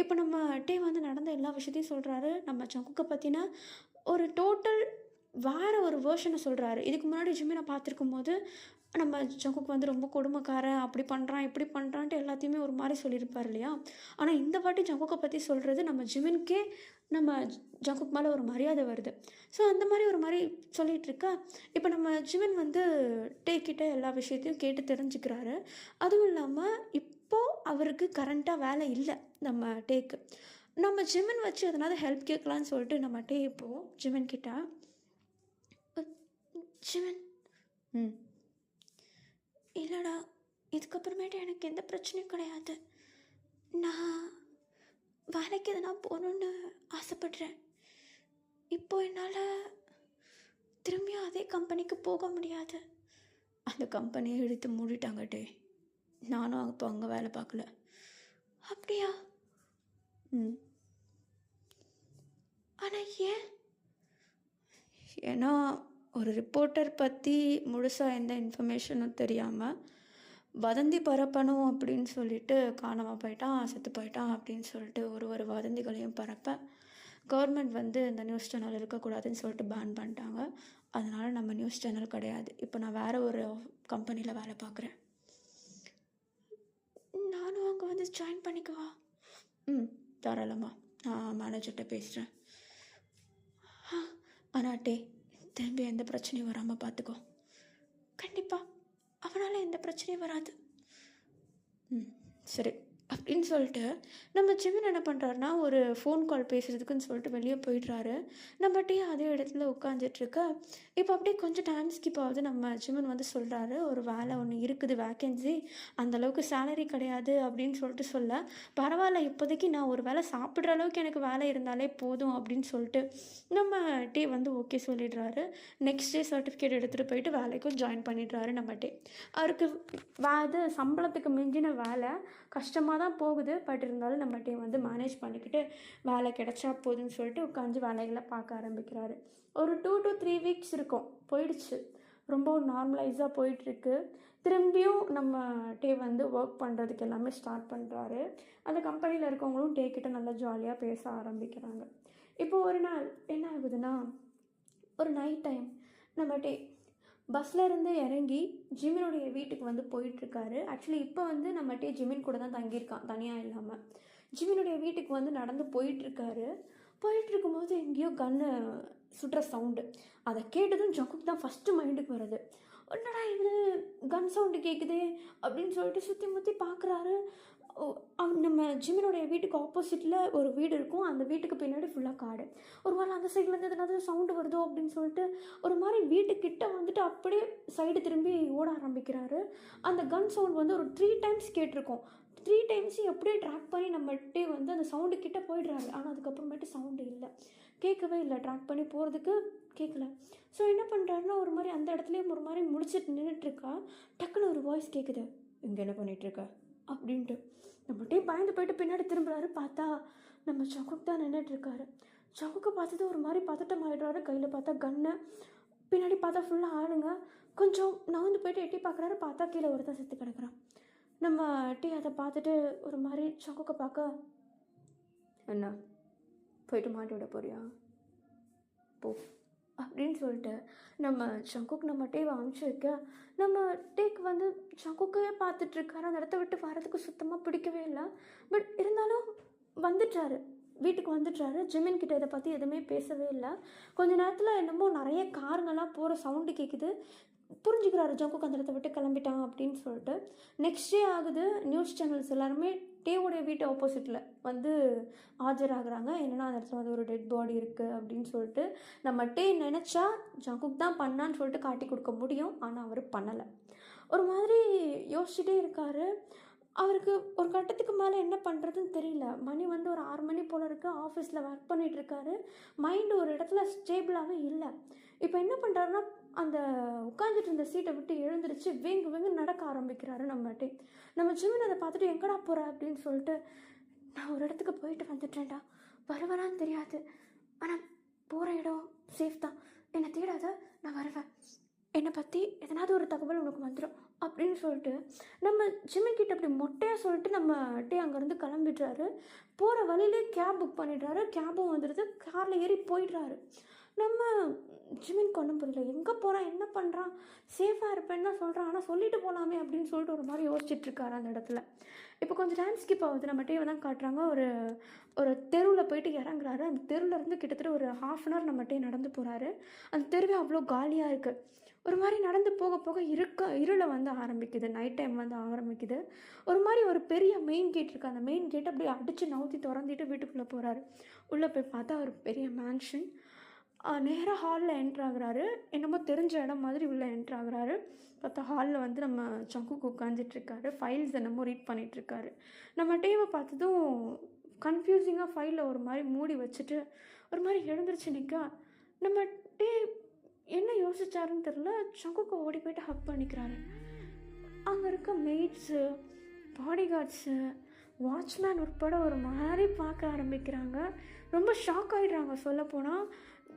S1: இப்போ நம்ம டே வந்து நடந்த எல்லா விஷயத்தையும் சொல்கிறாரு. நம்ம ஜங்குக்கை பற்றின ஒரு டோட்டல் வேறு ஒரு வேர்ஷனை சொல்கிறாரு. இதுக்கு முன்னாடி ஜிம்மை நான் பார்த்துருக்கும் போது நம்ம ஜங்குக்கு வந்து ரொம்ப கொடுமைக்காரன், அப்படி பண்ணுறான் இப்படி பண்ணுறான்ட்டு எல்லாத்தையுமே ஒரு மாதிரி சொல்லியிருப்பார் இல்லையா. ஆனால் இந்த வாட்டி ஜங்குக்கை பற்றி சொல்கிறது நம்ம ஜிமின்கே நம்ம ஜங்குக்கு மேலே ஒரு மரியாதை வருது. ஸோ அந்த மாதிரி ஒரு மாதிரி சொல்லிகிட்டு இருக்கா. இப்போ நம்ம ஜிமின் வந்து டேக்கிட்ட எல்லா விஷயத்தையும் கேட்டு தெரிஞ்சுக்கிறாரு. அதுவும் இல்லாமல் இப்போது அவருக்கு கரண்ட்டாக வேலை இல்லை நம்ம டேக்கு. நம்ம ஜிமின் வச்சு எதனாவது ஹெல்ப் கேட்கலான்னு சொல்லிட்டு நம்ம டே இப்போது ஜிமின் கிட்ட, ஜிமின் இல்லைடா, இதுக்கப்புறமேட்டு எனக்கு எந்த பிரச்சனையும் கிடையாது. நான் வேலைக்கு எதனா போகணுன்னு ஆசைப்படுறேன். இப்போ என்னால் திரும்பியும் அதே கம்பெனிக்கு போக முடியாது. அந்த கம்பெனியை எடுத்து மூடிட்டாங்க டே. நானும் அப்போ அங்கே வேலை பார்க்கல. அப்படியா? ஆனால் ஏன்? ஏன்னா ஒரு ரிப்போர்ட்டர் பற்றி முழுசாக எந்த இன்ஃபர்மேஷனும் தெரியாமல் வதந்தி பரப்பணும் அப்படின்னு சொல்லிட்டு காணாமல் போயிட்டான், செத்து போயிட்டான் அப்படின்னு சொல்லிட்டு ஒரு வதந்திகளையும் பரப்ப கவர்மெண்ட் வந்து இந்த நியூஸ் சேனல் இருக்கக்கூடாதுன்னு சொல்லிட்டு பேன் பண்ணிட்டாங்க. அதனால் நம்ம நியூஸ் சேனல் கிடையாது. இப்போ நான் வேறு ஒரு கம்பெனியில் வேலை பார்க்குறேன். நானும் அங்கே வந்து ஜாயின் பண்ணிக்குவா? தாராளமாக, நான் மேனேஜர்கிட்ட பேசுகிறேன். ஆனால் டே, திரும்பி எந்த பிரச்சனையும் வராமல் பார்த்துக்கோ. கண்டிப்பாக, அவனால் எந்த பிரச்சனையும் வராது. சரி அப்படின்னு சொல்லிட்டு நம்ம ஜிமின் என்ன பண்ணுறாருனா ஒரு ஃபோன் கால் பேசுகிறதுக்குன்னு சொல்லிட்டு வெளியே போயிடுறாரு. நம்ம டே அதே இடத்துல உட்காந்துட்ருக்க. இப்போ அப்படியே கொஞ்சம் டைம் ஸ்கிப் ஆகுது. நம்ம ஜிமின் வந்து சொல்கிறாரு, ஒரு வேலை ஒன்று இருக்குது, வேக்கன்சி, அந்தளவுக்கு சேலரி கிடையாது அப்படின்னு சொல்லிட்டு சொல்ல, பரவாயில்ல இப்போதைக்கு நான் ஒரு வேலை சாப்பிட்ற அளவுக்கு எனக்கு வேலை இருந்தாலே போதும் அப்படின்னு சொல்லிட்டு நம்ம டே வந்து ஓகே சொல்லிடுறாரு. நெக்ஸ்ட் டே சர்டிஃபிகேட் எடுத்துகிட்டு போயிட்டு வேலைக்கும் ஜாயின் பண்ணிடுறாரு நம்ம டே. அவருக்கு அது சம்பளத்துக்கு மிஞ்சின வேலை, கஷ்டமாக தான் போகுது. பட் இருந்தாலும் நம்ம டே வந்து மேனேஜ் பண்ணிக்கிட்டு வேலை கிடச்சா போதுன்னு சொல்லிட்டு உட்காந்து வேலைகளை பார்க்க ஆரம்பிக்கிறாரு. ஒரு 2 to 3 வீக்ஸ் இருக்கும், போயிடுச்சு. ரொம்ப நார்மலைஸாக போயிட்டுருக்கு. திரும்பியும் நம்ம டே வந்து ஒர்க் பண்ணுறதுக்கு எல்லாமே ஸ்டார்ட் பண்ணுறாரு. அந்த கம்பெனியில் இருக்கவங்களும் டே கிட்ட நல்லா ஜாலியாக பேச ஆரம்பிக்கிறாங்க. இப்போ ஒரு நாள் என்ன ஆகுதுன்னா, ஒரு நைட் டைம் நம்ம டே பஸ்ஸில் இருந்து இறங்கி ஜிமினுடைய வீட்டுக்கு வந்து போயிட்டுருக்காரு. ஆக்சுவலி இப்போ வந்து நம்ம டே ஜிமின் கூட தான் தங்கியிருக்கான், தனியாக இல்லாமல். ஜிமினுடைய வீட்டுக்கு வந்து நடந்து போயிட்டுருக்காரு. போயிட்டுருக்கும்போது எங்கேயோ கன்று சுடுற சவுண்டு. அதை கேட்டதும் ஜங்குக்கு தான் ஃபஸ்ட்டு மைண்டுக்கு வருது. என்னடா இது கன் சவுண்டு கேட்குதே அப்படின்னு சொல்லிட்டு சுற்றி முற்றி பார்க்குறாரு. நம்ம ஜிமினோடைய வீட்டுக்கு ஆப்போசிட்டில் ஒரு வீடு இருக்கும். அந்த வீட்டுக்கு பின்னாடி ஃபுல்லாக காடு. ஒரு வேளை அந்த சைட்லேருந்து எதனாவது சவுண்டு வருதோ அப்படின்னு சொல்லிட்டு ஒரு மாதிரி வீட்டுக்கிட்ட வந்துட்டு அப்படியே சைடு திரும்பி ஓட ஆரம்பிக்கிறாரு. அந்த கன் சவுண்ட் வந்து ஒரு 3 டைம்ஸ் கேட்டிருக்கோம். 3 டைம்ஸையும் எப்படியே ட்ராக் பண்ணி நம்மகிட்டே வந்து அந்த சவுண்டு கிட்டே போயிடுறாரு. ஆனால் அதுக்கப்புறமேட்டு சவுண்டு இல்லை, கேட்கவே இல்லை. ட்ராக் பண்ணி போகிறதுக்கு கேட்கல. ஸோ என்ன பண்ணுறாருன்னா ஒரு மாதிரி அந்த இடத்துலையும் ஒரு மாதிரி முடிச்சுட்டு நின்றுட்டுருக்கா. டக்குன்னு ஒரு வாய்ஸ் கேட்குது, இங்கே என்ன பண்ணிகிட்ருக்க அப்படின்ட்டு. நம்மகிட்டே பயந்து போயிட்டு பின்னாடி திரும்புகிறாரு. பார்த்தா நம்ம சங்குக் தான் நின்றுட்டுருக்காரு. சங்குக்கை பார்த்தது ஒரு மாதிரி பதட்டம் ஆகிடுறாரு. கையில் பார்த்தா கன்னு, பின்னாடி பார்த்தா ஃபுல்லாக ஆளுங்க. கொஞ்சம் நகர்ந்து போயிட்டு எட்டி பார்க்குறாரு. பார்த்தா கீழே ஒருத்தன் செத்து கிடக்குறான். நம்ம டீ அதை பார்த்துட்டு ஒரு மாதிரி சங்குக்கை பார்க்க, என்ன போயிட்டு மாட்டி விட போறியா போ அப்படின்னு சொல்லிட்டு நம்ம சங்குக் நம்ம டேவை அனுப்பிச்சி வைக்க, நம்ம டேக்கு வந்து சங்குக்கையே பார்த்துட்ருக்காரு. அந்த இடத்த விட்டு வரதுக்கு சுத்தமாக பிடிக்கவே இல்லை. பட் இருந்தாலும் வந்துட்டாரு, வீட்டுக்கு வந்துட்டாரு. ஜிமின் கிட்ட இதை பற்றி எதுவுமே பேசவே இல்லை. கொஞ்ச நேரத்தில் என்னமோ நிறைய காருங்கெல்லாம் போகிற சவுண்டு கேட்குது. புரிஞ்சுக்கிறாரு ஜங்குக் அந்த இடத்த விட்டு கிளம்பிட்டாங்க அப்படின்னு சொல்லிட்டு. நெக்ஸ்ட் டே ஆகுது. நியூஸ் சேனல்ஸ் எல்லாருமே டேவோடைய வீட்டு ஆப்போசிட்டில் வந்து ஆஜராகிறாங்க. என்னென்னா அந்த இடத்துல வந்து ஒரு டெட் பாடி இருக்குது அப்படின்னு சொல்லிட்டு. நம்ம டே நினச்சா ஜங்குக் தான் பண்ணான்னு சொல்லிட்டு காட்டி கொடுக்க முடியும். ஆனால் அவர் பண்ணலை. ஒரு மாதிரி யோசிச்சுட்டே இருக்கார். அவருக்கு ஒரு கட்டத்துக்கு மேலே என்ன பண்ணுறதுன்னு தெரியல. மணி வந்து ஒரு 6 மணி போல் இருக்குது. ஆஃபீஸில் ஒர்க் பண்ணிகிட்ருக்காரு. மைண்டு ஒரு இடத்துல ஸ்டேபிளாகவே இல்லை. இப்போ என்ன பண்ணுறாருன்னா அந்த உட்காந்துட்டு இருந்த சீட்டை விட்டு எழுந்திரிச்சு வேங்கு வேங்கு நடக்க ஆரம்பிக்கிறாரு. நம்ம ஜிமின் அதை பார்த்துட்டு எங்கடா போகிற அப்படின்னு சொல்லிட்டு, நான் ஒரு இடத்துக்கு போயிட்டு வந்துட்டேன்டா, வருவரான்னு தெரியாது, ஆனால் போகிற இடம் சேஃப் தான், என்னை தேடாத, நான் வருவேன், என்னை பற்றி எதனாவது ஒரு தகவல் உனக்கு வந்துடும் அப்படின்னு சொல்லிட்டு நம்ம ஜிமின் கிட்ட அப்படி மொட்டையாக சொல்லிட்டு நம்ம டே அங்கேருந்து கிளம்பிடுறாரு. போகிற வழியிலே கேப் புக் பண்ணிடுறாரு. கேபும் வந்துடுது. காரில் ஏறி போயிடுறாரு. நம்ம ஜிமின் ஒன்றும் புரியல, எங்கே போகிறான், என்ன பண்ணுறான், சேஃபாக இருப்பேன்னு தான் சொல்கிறான், ஆனால் சொல்லிட்டு போகலாமே அப்படின்னு சொல்லிட்டு ஒரு மாதிரி யோசிச்சுட்ருக்காரு அந்த இடத்துல. இப்போ கொஞ்சம் டைம் ஸ்கிப் ஆகுது. நம்ம டேவை தான் காட்டுறாங்க. ஒரு தெருவில் போயிட்டு இறங்குறாரு. அந்த தெருவிலேருந்து கிட்டத்தட்ட ஒரு 1/2 hour நம்ம டே நடந்து போகிறாரு. அந்த தெருவே அவ்வளோ காலியாக இருக்குது. ஒரு மாதிரி நடந்து போக போக இருளை வந்து ஆரம்பிக்குது. நைட் டைம் வந்து ஆரம்பிக்குது. ஒரு மாதிரி ஒரு பெரிய மெயின் கேட் இருக்குது. அந்த மெயின் கேட்டை அப்படியே அடித்து நவுத்தி திறந்துட்டு வீட்டுக்குள்ளே போகிறாரு. உள்ளே போய் பார்த்தா ஒரு பெரிய மேன்ஷன். நேராக ஹாலில் என்ட்ராகிறாரு. என்னமோ தெரிஞ்ச இடம் மாதிரி உள்ளே என்ட்ராகிறாரு. பார்த்தா ஹாலில் வந்து நம்ம சங்குக் உட்காந்துட்ருக்காரு. ஃபைல்ஸ் என்னமோ ரீட் பண்ணிகிட்ருக்காரு. நம்ம டேவை பார்த்ததும் கன்ஃபியூசிங்காக ஃபைலில் ஒரு மாதிரி மூடி வச்சுட்டு ஒரு மாதிரி எழுந்திரிச்சு நிற்க, நம்ம டே என்ன யோசிச்சாருன்னு தெரில, சங்குக்கை ஓடி போய்ட்டு ஹக் பண்ணிக்கிறாரு. அங்கே இருக்க மெய்ட்ஸு, பாடிகார்ட்ஸு, வாட்ச்மேன் உட்பட ஒரு மாதிரி பார்க்க ஆரம்பிக்கிறாங்க. ரொம்ப ஷாக் ஆகிடுறாங்க. சொல்லப்போனால்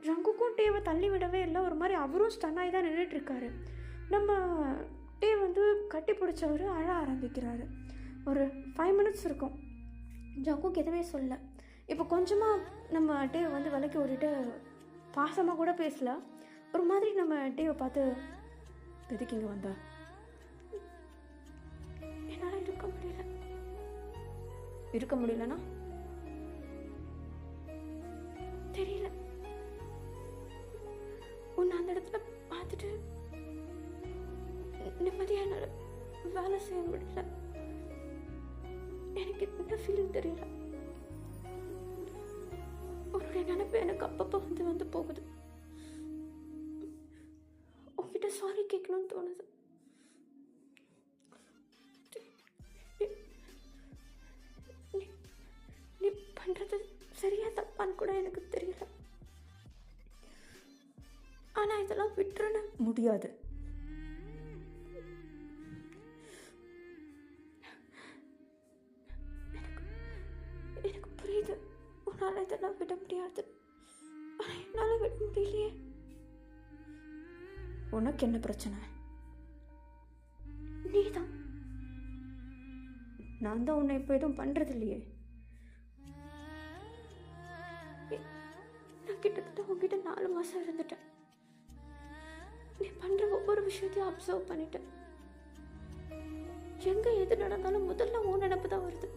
S1: ஜங்குக்கும் டேவை தள்ளி விடவே இல்லை. ஒரு மாதிரி அவரும் ஸ்டன்னாகி தான் நின்றுட்டுருக்காரு. நம்ம டே வந்து கட்டி பிடிச்சவர் அழ ஆரம்பிக்கிறாரு. ஒரு 5 minutes இருக்கும். ஜங்குக்கு எதுவுமே சொல்ல. இப்போ கொஞ்சமாக நம்ம டேவை வந்து விலைக்கு ஓடிட்டு பாசமாக கூட பேசல. ஒரு மாதிரி நம்ம டேவை பார்த்து, எதுக்கு இங்கே வந்தா, என்னால் இருக்க முடியலன்னா தெரியல, உன்னை அந்த இடத்துல பார்த்துட்டு நிம்மதியாக என்னால் வேலை செய்ய முடியல, எனக்கு என்ன ஃபீல் தெரியல, உன்னுடைய நினைப்பு எனக்கு அப்பப்போ வந்து போகுது, உன்கிட்ட சாரி கேட்கணும்னு தோணுது, நீ பண்ணுறது சரியா தப்பான்னு கூட எனக்கு தெரியல, ஆனால் இதெல்லாம் விட்டுறன முடியாது. எனக்கு புரியுது, உன்னால் இதெல்லாம் விட முடியாது, ஆனால் என்னால் விட முடியலையே. உனக்கு என்ன பிரச்சனை? நீதான். நான் தான் உன்னை இப்போ எதுவும் பண்ணுறது இல்லையே. நான் கிட்டத்தட்ட உங்ககிட்ட 4 மாதம் இருந்துட்டேன். நீ பண்ணுற ஒவ்வொரு விஷயத்தையும் அப்சர்வ் பண்ணிட்டேன். எங்கே எது நடந்தாலும் முதல்ல உன் நினப்பு தான் வருது.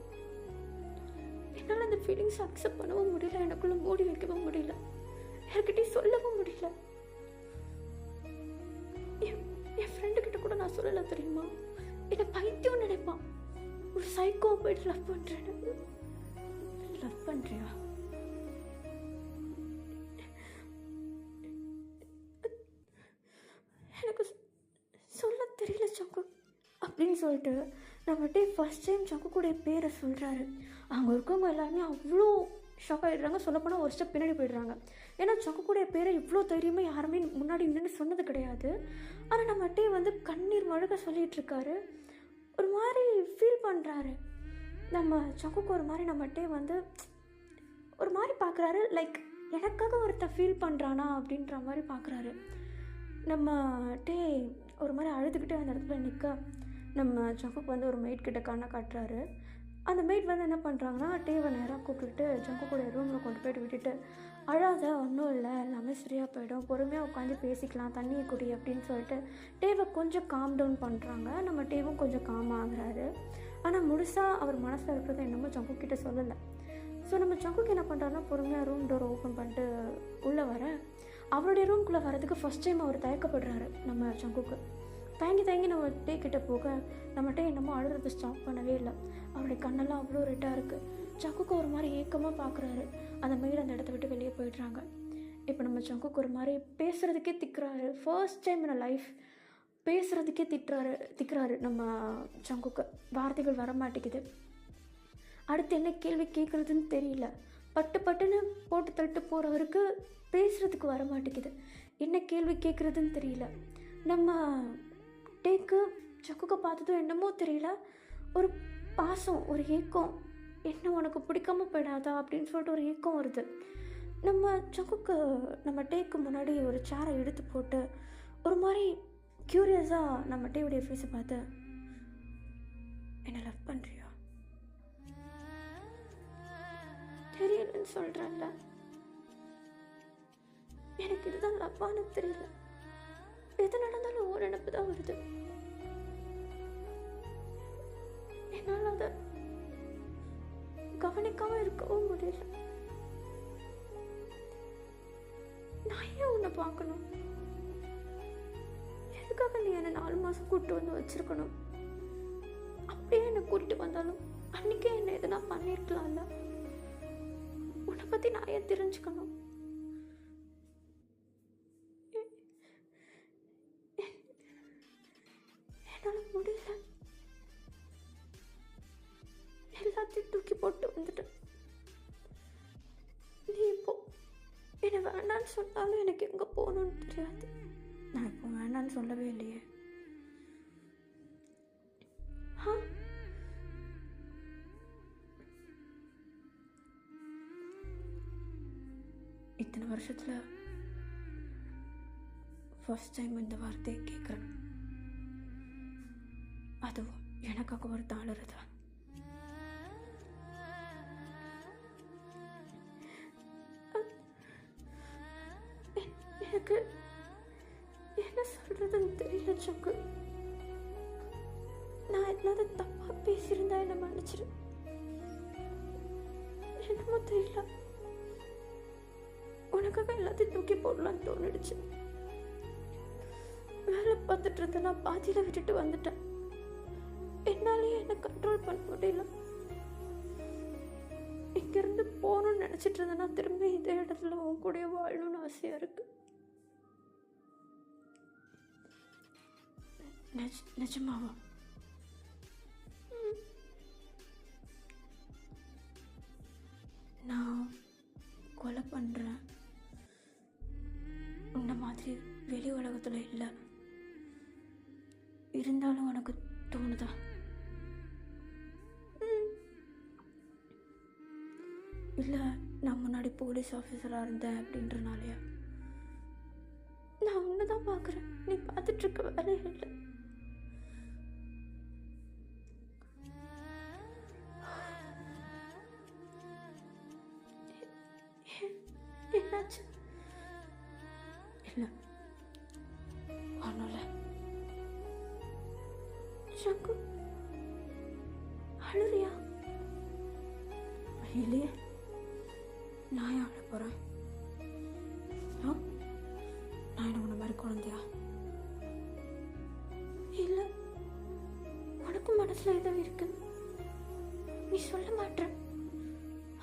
S1: என்னால் அந்த ஃபீலிங்ஸ் அக்செப்ட் பண்ணவும் முடியல, எனக்குள்ள மூடி வைக்கவும் முடியல, யார்கிட்டையும் சொல்லவும் முடியல. என் ஃப்ரெண்டுக்கிட்ட கூட நான் சொல்லலை தெரியுமா, என்னை பைத்தியம் நினைப்பான். ஒரு சைக்கோ போயிட்டு லவ் பண்ணுறேன்னு. லவ் பண்ணுறியா? எனக்கு சொல்ல தெரியல சங்கு அப்படின்னு சொல்லிட்டு நம்மகிட்ட ஃபஸ்ட் டைம் சங்கு கூட பேரை சொல்கிறாரு. அங்கே இருக்கவங்க எல்லாருமே அவ்வளோ ஷாக் ஆகிடுறாங்க. சொல்லப்போனால் ஒரு ஸ்டெப் பின்னாடி போயிடுறாங்க. ஏன்னா சங்கு கூட பேரை இவ்வளோ தைரியமாக யாருமே முன்னாடி நின்று சொன்னது கிடையாது. ஆனால் நம்மகிட்டே வந்து கண்ணீர் மழக சொல்லிகிட்ருக்காரு. ஒரு மாதிரி ஃபீல் பண்ணுறாரு. நம்ம சங்குக்கு ஒரு மாதிரி நம்மகிட்டே வந்து ஒரு மாதிரி பார்க்குறாரு. லைக் எனக்காக ஒருத்தர் ஃபீல் பண்ணுறானா அப்படின்ற மாதிரி பார்க்குறாரு. நம்மகிட்டே ஒரு மாதிரி அழுதுகிட்டே அந்த இடத்துல நிற்க நம்ம சங்குக்கு வந்து ஒரு மெய்ட் கிட்ட கண்ணை காட்டுறாரு. அந்த மெய்ட் வந்து என்ன பண்ணுறாங்கன்னா டேவை நேராக கூப்பிட்டுட்டு சங்கு கூட ரூமில் கொண்டு போய்ட்டு விட்டுட்டு, அழாத, ஒன்றும் இல்லை, எல்லாமே சரியாக போயிடும், பொறுமையாக உட்காந்து பேசிக்கலாம், தண்ணியை குடி அப்படின்னு சொல்லிட்டு டேவை கொஞ்சம் காம் டவுன் பண்ணுறாங்க. நம்ம டேவும் கொஞ்சம் காம் ஆகுறாரு. ஆனால் முழுசாக அவர் மனசில் இருக்கிறத என்னமோ சங்கு கிட்ட சொல்லலை. ஸோ நம்ம சங்குக்கு என்ன பண்ணுறாருன்னா பொறுமையாக ரூம் டோர் ஓப்பன் பண்ணிட்டு உள்ளே வர அவருடைய ரூம்குள்ளே வரதுக்கு ஃபஸ்ட் டைம் அவர் தயக்கப்படுறாரு. நம்ம சங்குக்கு தயங்கி நம்ம டே கிட்டே போக நம்ம டே என்னமோ அழுகிறத ஸ்டாப் பண்ணவே இல்லை. அவருடைய கண்ணெல்லாம் அவ்வளோ ரெட்டாக இருக்குது. சங்குக்கு ஒரு மாதிரி ஏக்கமாக பார்க்குறாரு. அந்த மெய்டு அந்த இடத்த விட்டு வெளியே போயிடுறாங்க. இப்போ நம்ம சங்குக்கு ஒரு மாதிரி பேசுகிறதுக்கே திக்கிறாரு. ஃபர்ஸ்ட் டைம் இன் லைஃப் பேசுகிறதுக்கே திக்கிறாரு நம்ம சங்குக்கு. வார்த்தைகள் வர மாட்டேங்குது. அடுத்து என்ன கேள்வி கேட்குறதுன்னு தெரியல. பட்டுன்னு போட்டு தள்ளிட்டு போகிறவருக்கு பேசுகிறதுக்கு வர மாட்டேங்குது. என்ன கேள்வி கேட்குறதுன்னு தெரியல. நம்ம டேக்கு சங்குக்கு பார்த்ததும் என்னமோ தெரியல, ஒரு பாசம், ஒரு ஏக்கம், என்ன உனக்கு பிடிக்காம போயிடாதா அப்படின்னு சொல்லிட்டு ஒரு ஏக்கம் வருது. நம்ம சங்குக்கு நம்ம டேக்கு முன்னாடி ஒரு சேரை எடுத்து போட்டு ஒரு மாதிரி க்யூரியஸாக நம்ம டேவுடைய ஃபேஸை பார்த்து, என்ன லவ் பண்ணுறியா? தெரியலன்னு சொல்கிறேன்ல, எனக்கு இதுதான் லவ்வானு தெரியல. எது நடந்தாலும் ஒரு நினைப்பு தான் வருது. என்னால் அதை கவனிக்காம இருக்கவும் முடியல. நான் ஏன் உன்னை பார்க்கணும்? எதுக்காக நீ என்னை 4 மாதம் கூப்பிட்டு வந்து வச்சிருக்கணும்? அப்படியே என்னை கூட்டிட்டு வந்தாலும் அன்னைக்கே என்ன எதுனா பண்ணியிருக்கலாம்ல. உன்னை பற்றி நான் ஏன் தெரிஞ்சுக்கணும்? என்னால் முடியல. எல்லாத்தையும் தூக்கி போட்டு வந்துட்டேன். நீ இப்போ என்னை வேண்டான்னு சொன்னாலும் எனக்கு எங்கே போகணும்னு தெரியாது. நான் இப்போ வேண்டான்னு சொல்லவே இல்லையே. இத்தனை வருஷத்தில் ஃபர்ஸ்ட் டைம் இந்த வார்த்தையை கேட்குறேன். அதுவும் எனக்காக ஒரு தாளறதா. எனக்கு என்ன சொல்றதுன்னு தெரியல சங்கு. நான் என்னாவது தப்பா பேசியிருந்தா என்ன மன்னிச்சிரு. என்னமோ தெரியல, உனக்காக எல்லாத்தையும் தூக்கி போடலான்னு தோணிடுச்சு. வேலை பார்த்துட்டு இருந்த நான் பாதியில் விட்டுட்டு வந்துட்டேன். என்னாலேயே என்னை கண்ட்ரோல் பண்ண முடியல. இங்கிருந்து போகணும்னு நினச்சிட்டு இருந்தேன்னா திரும்பி இதே இடத்துல உன் கூட வாழணும்னு ஆசையாக இருக்கு. நிஜமாவா? நான் கொலை பண்ணுறேன் உன்ன மாதிரி வெளி உலகத்தில் இல்லை. இருந்தாலும் உனக்கு தோணுதா? இல்லை நான் முன்னாடி போலீஸ் ஆஃபீஸராக இருந்தேன் அப்படின்றனாலையா? நான் ஒன்று தான் பார்க்குறேன், நீ பார்த்துட்ருக்க வேலையே இல்லை. என்னாச்சு? இல்லை ஒன்றும் இல்லை. சங்கு அழுறியா? இல்லையே, நான் ஏன் அழ போகிறேன்? நான் என்ன உன்ன மாதிரி குழந்தையா? இல்லை, உனக்கும் மனசில் ஏதோ இருக்கு. நீ சொல்ல மாட்ட.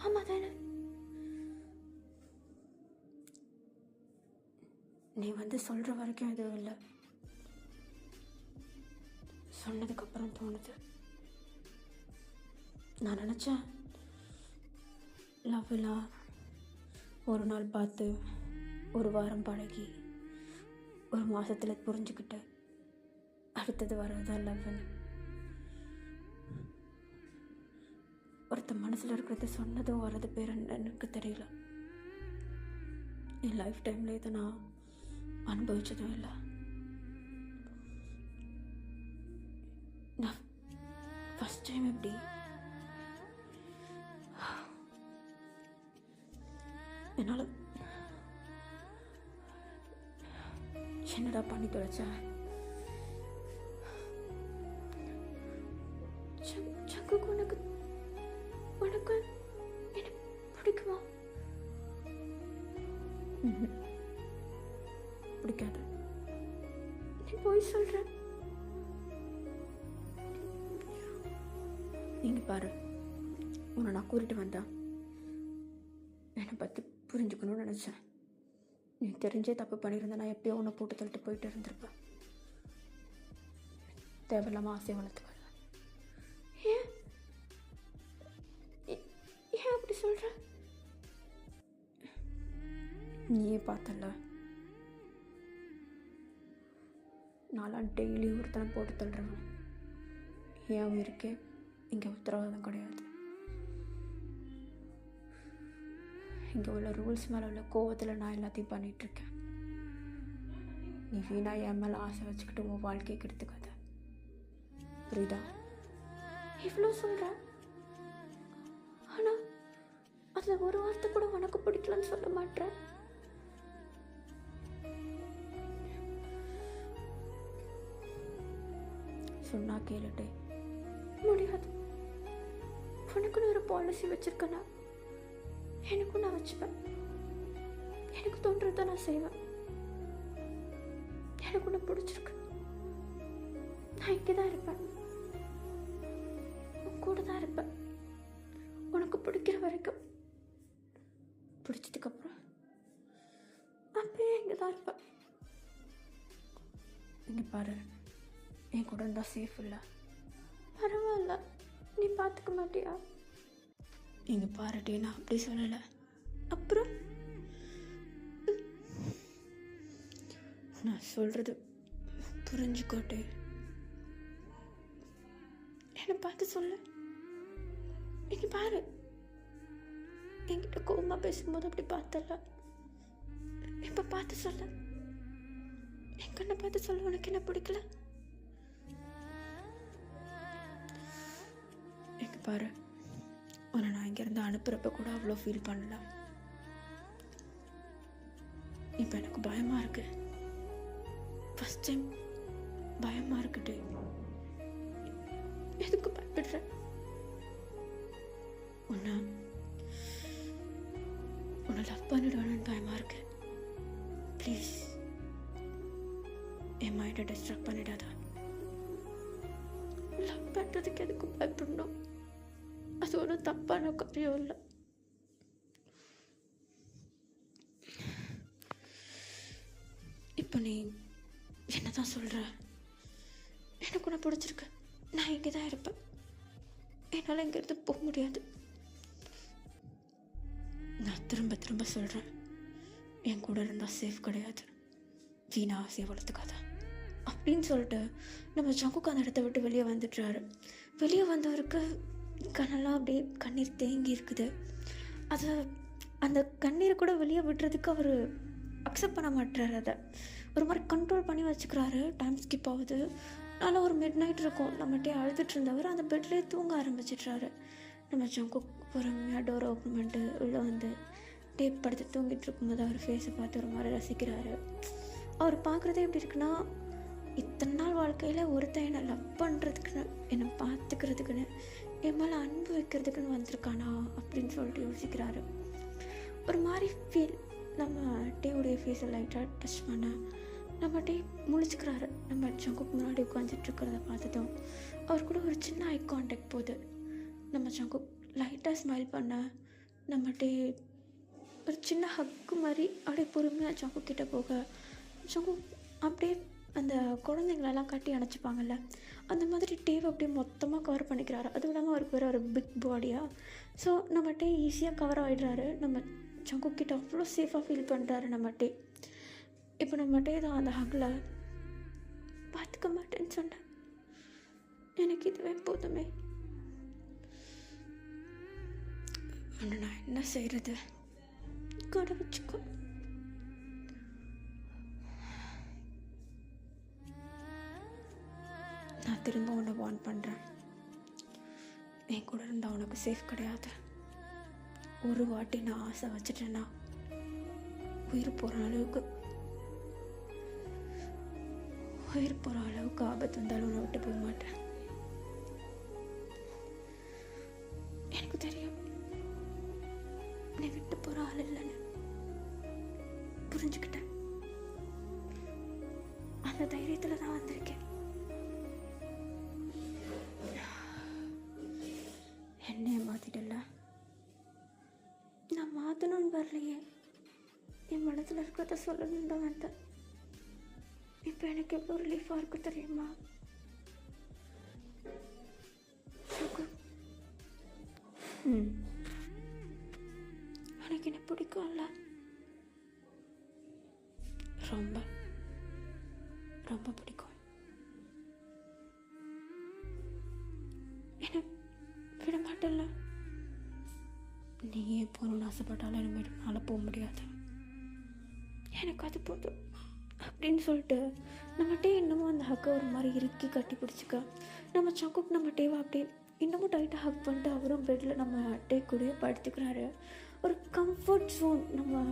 S1: ஆமா தானே? நீ சொல்கிற வரைக்கும் எதுவும் இல்லை. சொன்னதுக்கப்புறம் தோணுது. நான் நினச்சேன் லவ்லாம் ஒரு நாள் பார்த்து, ஒரு வாரம் பழகி, ஒரு மாதத்தில் புரிஞ்சுக்கிட்டு அடுத்தது வரதான் லவ்னு. ஒருத்த மனசில் இருக்கிறத சொன்னதும் வர்றது பேர் எனக்கு தெரியல. என் லைஃப் டைமில் இதை நான் அனுபவிச்சதும் இல்லை. நான் ஃபஸ்ட் டைம் எப்படி என்னால் என்னடா பண்ணி தொலைச்சேன். சங்குக்கு உனக்கு என்ன பிடிக்குமா? பிடிக்காது. நீ போய் சொல்ற. நீங்க பாரு, உன்னை நான் கூட்டிட்டு வந்தேன் என்னை பற்றி புரிஞ்சுக்கணும்னு நினச்சேன். நீ தெரிஞ்சே தப்பு பண்ணியிருந்தா நான் எப்பயோ உன்னை போட்டு தள்ளிட்டு போயிட்டு இருந்திருப்பேன். தேவையில்லாமல் ஆசையை வளர்த்துக்காத. ஏன் ஏன் அப்படி சொல்ற? நீயே பார்த்தல, நான்லாம் டெய்லி ஒருத்தனை போட்டு தள்ளுறேன். ஏன் உயிருக்கே இங்கே உத்தரவாதம் கிடையாது. இங்கே உள்ள ரூல்ஸ் மேலே உள்ள கோவத்தில் நான் எல்லாத்தையும் பண்ணிகிட்ருக்கேன். நீ வீணா என் மேலே ஆசை வச்சுக்கிட்டு உன் வாழ்க்கையை கெடுத்துக்காத, புரியுதா? இவ்வளோ சொல்கிற, ஆனால் அதில் ஒரு வார்த்தை கூட உனக்கு பிடிக்கலன்னு சொல்ல மாட்டேன். சொன்னா கேளுட்டே. முடியாது. உனக்குன்னு ஒரு பாலிசி வச்சிருக்கேன்னா எனக்கும் நான் வச்சுப்பேன். எனக்கு தோன்றதை நான் செய்வேன். எனக்கு ஒன்று பிடிச்சிருக்கு, நான் இங்கே தான் இருப்பேன், உன் கூட தான் இருப்பேன். உனக்கு பிடிக்கிற வரைக்கும். பிடிச்சதுக்கப்புறம் அப்பயே இங்கே தான் இருப்பேன். இங்கே பாரு, என் கூட இருந்தால் சேஃப் இல்லை. பரவாயில்ல, நீ பார்த்துக்க மாட்டியா? இங்கே பாருட்டே, நான் அப்படி சொல்லலை. அப்புறம் நான் சொல்கிறது புரிஞ்சுக்கோட்டே. என்னை பார்த்து சொல்ல. இங்கே பாரு, என்கிட்ட கோவமாக பேசும்போது அப்படி பார்த்தல. இப்போ பார்த்து சொல்ல. என் கண்ணை பார்த்து சொல்ல. உனக்கு என்ன பிடிக்கல? எங்கே பாரு, உன்னை நான் இங்கேருந்து அனுப்புகிறப்ப கூட அவ்வளோ ஃபீல் பண்ணல. இப்போ எனக்கு பயமாக இருக்கு. ஃபஸ்ட் டைம் பயமாக இருக்குட்டு. எதுக்கு பயப்படுற? உன்னை லவ் பண்ணிடுவேன்னு பயமாக இருக்கு. ப்ளீஸ் என் மைண்டை டிஸ்ட்ராக்ட் பண்ணிடாத. லவ் பண்ணுறதுக்கு எதுக்கு பயப்படணும்? அது ஒன்றும் தப்பான காரியம் இல்லை. இப்போ நீ என்ன தான் சொல்கிற? எனக்கு ஒன்று பிடிச்சிருக்கு, நான் இங்கே தான் இருப்பேன். என்னால் இங்கேருந்து போக முடியாது. நான் திரும்ப திரும்ப சொல்கிறேன், என் கூட இருந்தால் சேஃப் கிடையாது. வீணா ஆசையை வளர்த்துக்காத அப்படின்னு சொல்லிட்டு நம்ம ஜங்குக்கு அந்த இடத்த விட்டு வெளியே வந்துடுறாரு. வெளியே வந்தவருக்கு கண்ணெல்லாம் அப்படியே கண்ணீர் தேங்கி இருக்குது. அதை அந்த கண்ணீரை கூட வெளியே விடுறதுக்கு அவர் அக்செப்ட் பண்ண மாட்டுறாரு. அதை ஒரு மாதிரி கண்ட்ரோல் பண்ணி வச்சுக்கிறாரு. டைம் ஸ்கிப் ஆகுது. நல்லா ஒரு மிட் நைட் இருக்கும். நம்மகிட்டே அழுதுட்டு இருந்தவர் அந்த பெட்லேயே தூங்க ஆரம்பிச்சிட்றாரு. நம்ம ஜங்கு பொறுமையாக டோரை ஓப்பன் பண்ணிட்டு உள்ளே வந்து டேப் படுத்து தூங்கிட்டு இருக்கும்போது அவர் ஃபேஸை பார்த்து ஒரு மாதிரி ரசிக்கிறாரு. அவர் பார்க்குறதே எப்படி இருக்குன்னா, இத்தனை நாள் வாழ்க்கையில் ஒருத்தன் என்னை லவ் பண்ணுறதுக்குன்னு, என்னை பார்த்துக்கிறதுக்குன்னு, என் மேலே அன்பு வைக்கிறதுக்குன்னு வந்திருக்கானா அப்படின்னு சொல்லிட்டு யோசிக்கிறாரு. ஒரு மாதிரி ஃபீல். நம்ம டேவுடைய ஃபேஸை லைட்டாக டச் பண்ண நம்ம டே முழிச்சுக்கிறாரு. நம்ம ஜங்குக்கு முன்னாடி உட்காந்துட்டு இருக்கிறத பார்த்ததும் அவர் கூட ஒரு சின்ன ஐ கான்டாக்ட் போகுது. நம்ம சங்கு லைட்டாக ஸ்மைல் பண்ண நம்மகிட்டே ஒரு சின்ன ஹக்கு மாதிரி அப்படியே பொறுமையாக சங்கு கிட்டே போக சங்கு அப்படியே அந்த குழந்தைங்களெல்லாம் கட்டி அணைச்சிப்பாங்கல்ல அந்த மாதிரி டேவை அப்படியே மொத்தமாக கவர் பண்ணிக்கிறாரு. அதுவும் இல்லாமல் அவருக்கு வேறு ஒரு பிக் பாடியாக, ஸோ நம்மகிட்டே ஈஸியாக கவர் ஆகிடுறாரு. நம்ம சங்கு கிட்ட அவ்வளோ சேஃபாக ஃபீல் பண்ணுறாரு நம்மகிட்டே. இப்போ நம்மகிட்டே தான் அந்த ஹக்கில் பார்த்துக்க மாட்டேன்னு சொன்னேன், எனக்கு இதுவே போதுமே, ஆனால் நான் என்ன செய்கிறது, கூட வச்சுக்கோ. நான் திரும்ப உன்னை வார்ன் பண்ணுறேன், என் கூட இருந்தால் உனக்கு சேஃப் கிடையாது. ஒரு வாட்டி நான் ஆசை வச்சுட்டேன்னா உயிர் போகிற அளவுக்கு ஆபத்து வந்தாலும் உன்னை விட்டு போக மாட்டேன். எனக்கு தெரியும் நீ விட்டு போகிற ஆள் இல்லைன்னு புரிஞ்சுக்கிட்டேன். அந்த தைரியத்தில் தான் வந்திருக்கேன். என்னைய மாற்றிட்டல, நான் மாற்றணும்னு வரலையே, என் மனசில் இருக்கிறத சொல்லணுன்னு தான் வந்தேன். இப்போ எனக்கு எவ்வளோ ரிலீஃபாக இருக்கும் தெரியுமா? எனக்கு என்ன பிடிக்கும்ல, ரொம்ப ரொம்ப பிடிக்கும். என்ன விட மாட்டேன்ல, நீ ஏன் போகணும்னு ஆசைப்பட்டாலும் என்னால் போக முடியாது, எனக்கு அது போதும் அப்படின்னு சொல்லிட்டு நம்மகிட்டே இன்னமும் அந்த ஹக்கை ஒரு மாதிரி இறுக்கி கட்டி பிடிச்சிக்க நம்ம சங்குக்கு நம்ம டேவை அப்படியே இன்னமும் டைட்டாக ஹக் பண்ணிட்டு அவரும் பெட்டில் நம்ம டே கூடயே படுத்துக்கிறாரு. ஒரு கம்ஃபர்ட் ஜோன் நம்ம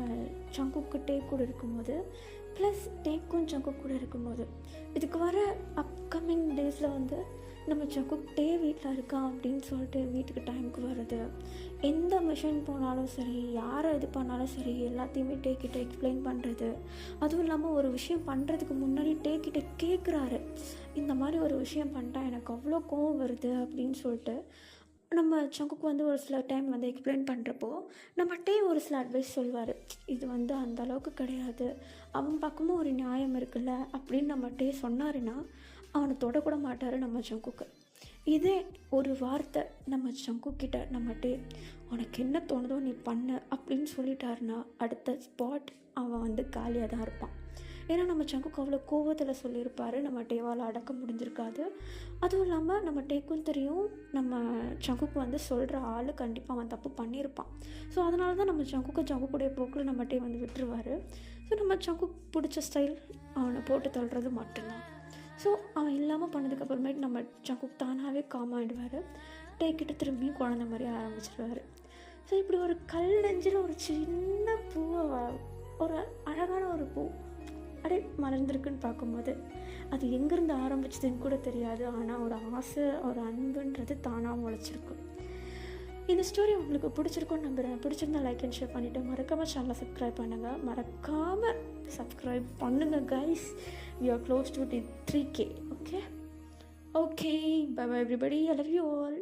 S1: சங்குக்கு டே கூட இருக்கும்போது, ப்ளஸ் டேக்கும் சங்கு கூட இருக்கும்போது. இதுக்கு வர அப்கமிங் டேஸில் வந்து நம்ம சங்கு டே வீட்டில் இருக்கான் அப்படின்னு சொல்லிட்டு வீட்டுக்கு டைமுக்கு வர்றது, எந்த மிஷன் போனாலும் சரி, யாரை இது பண்ணாலும் சரி, எல்லாத்தையுமே டேக்கிட்ட எக்ஸ்பிளைன் பண்ணுறது. அதுவும் இல்லாமல் ஒரு விஷயம் பண்ணுறதுக்கு முன்னாடி டேக்கிட்ட கேட்குறாரு, இந்த மாதிரி ஒரு விஷயம் பண்ணிட்டா எனக்கு அவ்வளோ கோவம் வருது அப்படின்னு சொல்லிட்டு. நம்ம சங்குக்கு வந்து ஒரு சில டைம் வந்து எக்ஸ்பிளைன் பண்ணுறப்போ நம்ம டே ஒரு சில அட்வைஸ் சொல்வார், இது வந்து அந்த அளவுக்கு கிடையாது, அவன் பக்கமும் ஒரு நியாயம் இருக்குல்ல அப்படின்னு நம்ம டே சொன்னாருன்னா அவனை தொடக்கூட மாட்டார் நம்ம சங்குக்கு. இதே ஒரு வார்த்தை நம்ம சங்குக்கிட்ட நம்ம டே உனக்கு என்ன தோணுதோ நீ பண்ணு அப்படின்னு சொல்லிட்டாருன்னா அடுத்த ஸ்பாட் அவன் வந்து காலியாக தான் இருப்பான். ஏன்னா நம்ம சங்குக்கு அவ்வளோ கோவத்தில் சொல்லியிருப்பார், நம்ம டேவால் அடக்க முடிஞ்சிருக்காது. அதுவும் இல்லாமல் நம்ம டேக்கும் தெரியும் நம்ம சங்குக்கு வந்து சொல்கிற ஆள் கண்டிப்பாக அவன் தப்பு பண்ணியிருப்பான். ஸோ அதனால தான் நம்ம சங்குடைய போக்கில் நம்ம டே வந்து விட்டுருவார். ஸோ நம்ம சங்கு பிடிச்ச ஸ்டைல் அவனை போட்டு தள்ளுறது மட்டும்தான். ஸோ அவன் இல்லாமல் பண்ணதுக்கப்புறமேட்டு நம்ம சங்கு தானாகவே காமாகிடுவார். டேக்கிட்ட திரும்பியும் குழந்த மாதிரி ஆரம்பிச்சிடுவார். ஸோ இப்படி ஒரு கல் நெஞ்சில் ஒரு சின்ன பூவை, ஒரு அழகான ஒரு பூ அப்படியே மலர்ந்துருக்குன்னு பார்க்கும்போது அது எங்கேருந்து ஆரம்பிச்சதுன்னு கூட தெரியாது. ஆனால் ஒரு ஆசை, ஒரு அன்புன்றது தானாக முளைச்சிருக்கும். இந்த ஸ்டோரி உங்களுக்கு பிடிச்சிருக்குன்னு நம்புகிறேன். பிடிச்சிருந்தா லைக் அண்ட் ஷேர் பண்ணிவிட்டு மறக்காமல் சேனலை சப்ஸ்கிரைப் பண்ணுங்கள். மறக்காமல் சப்ஸ்கிரைப் பண்ணுங்கள் guys. We are close to the 3K. Okay, bye bye everybody, I love you all.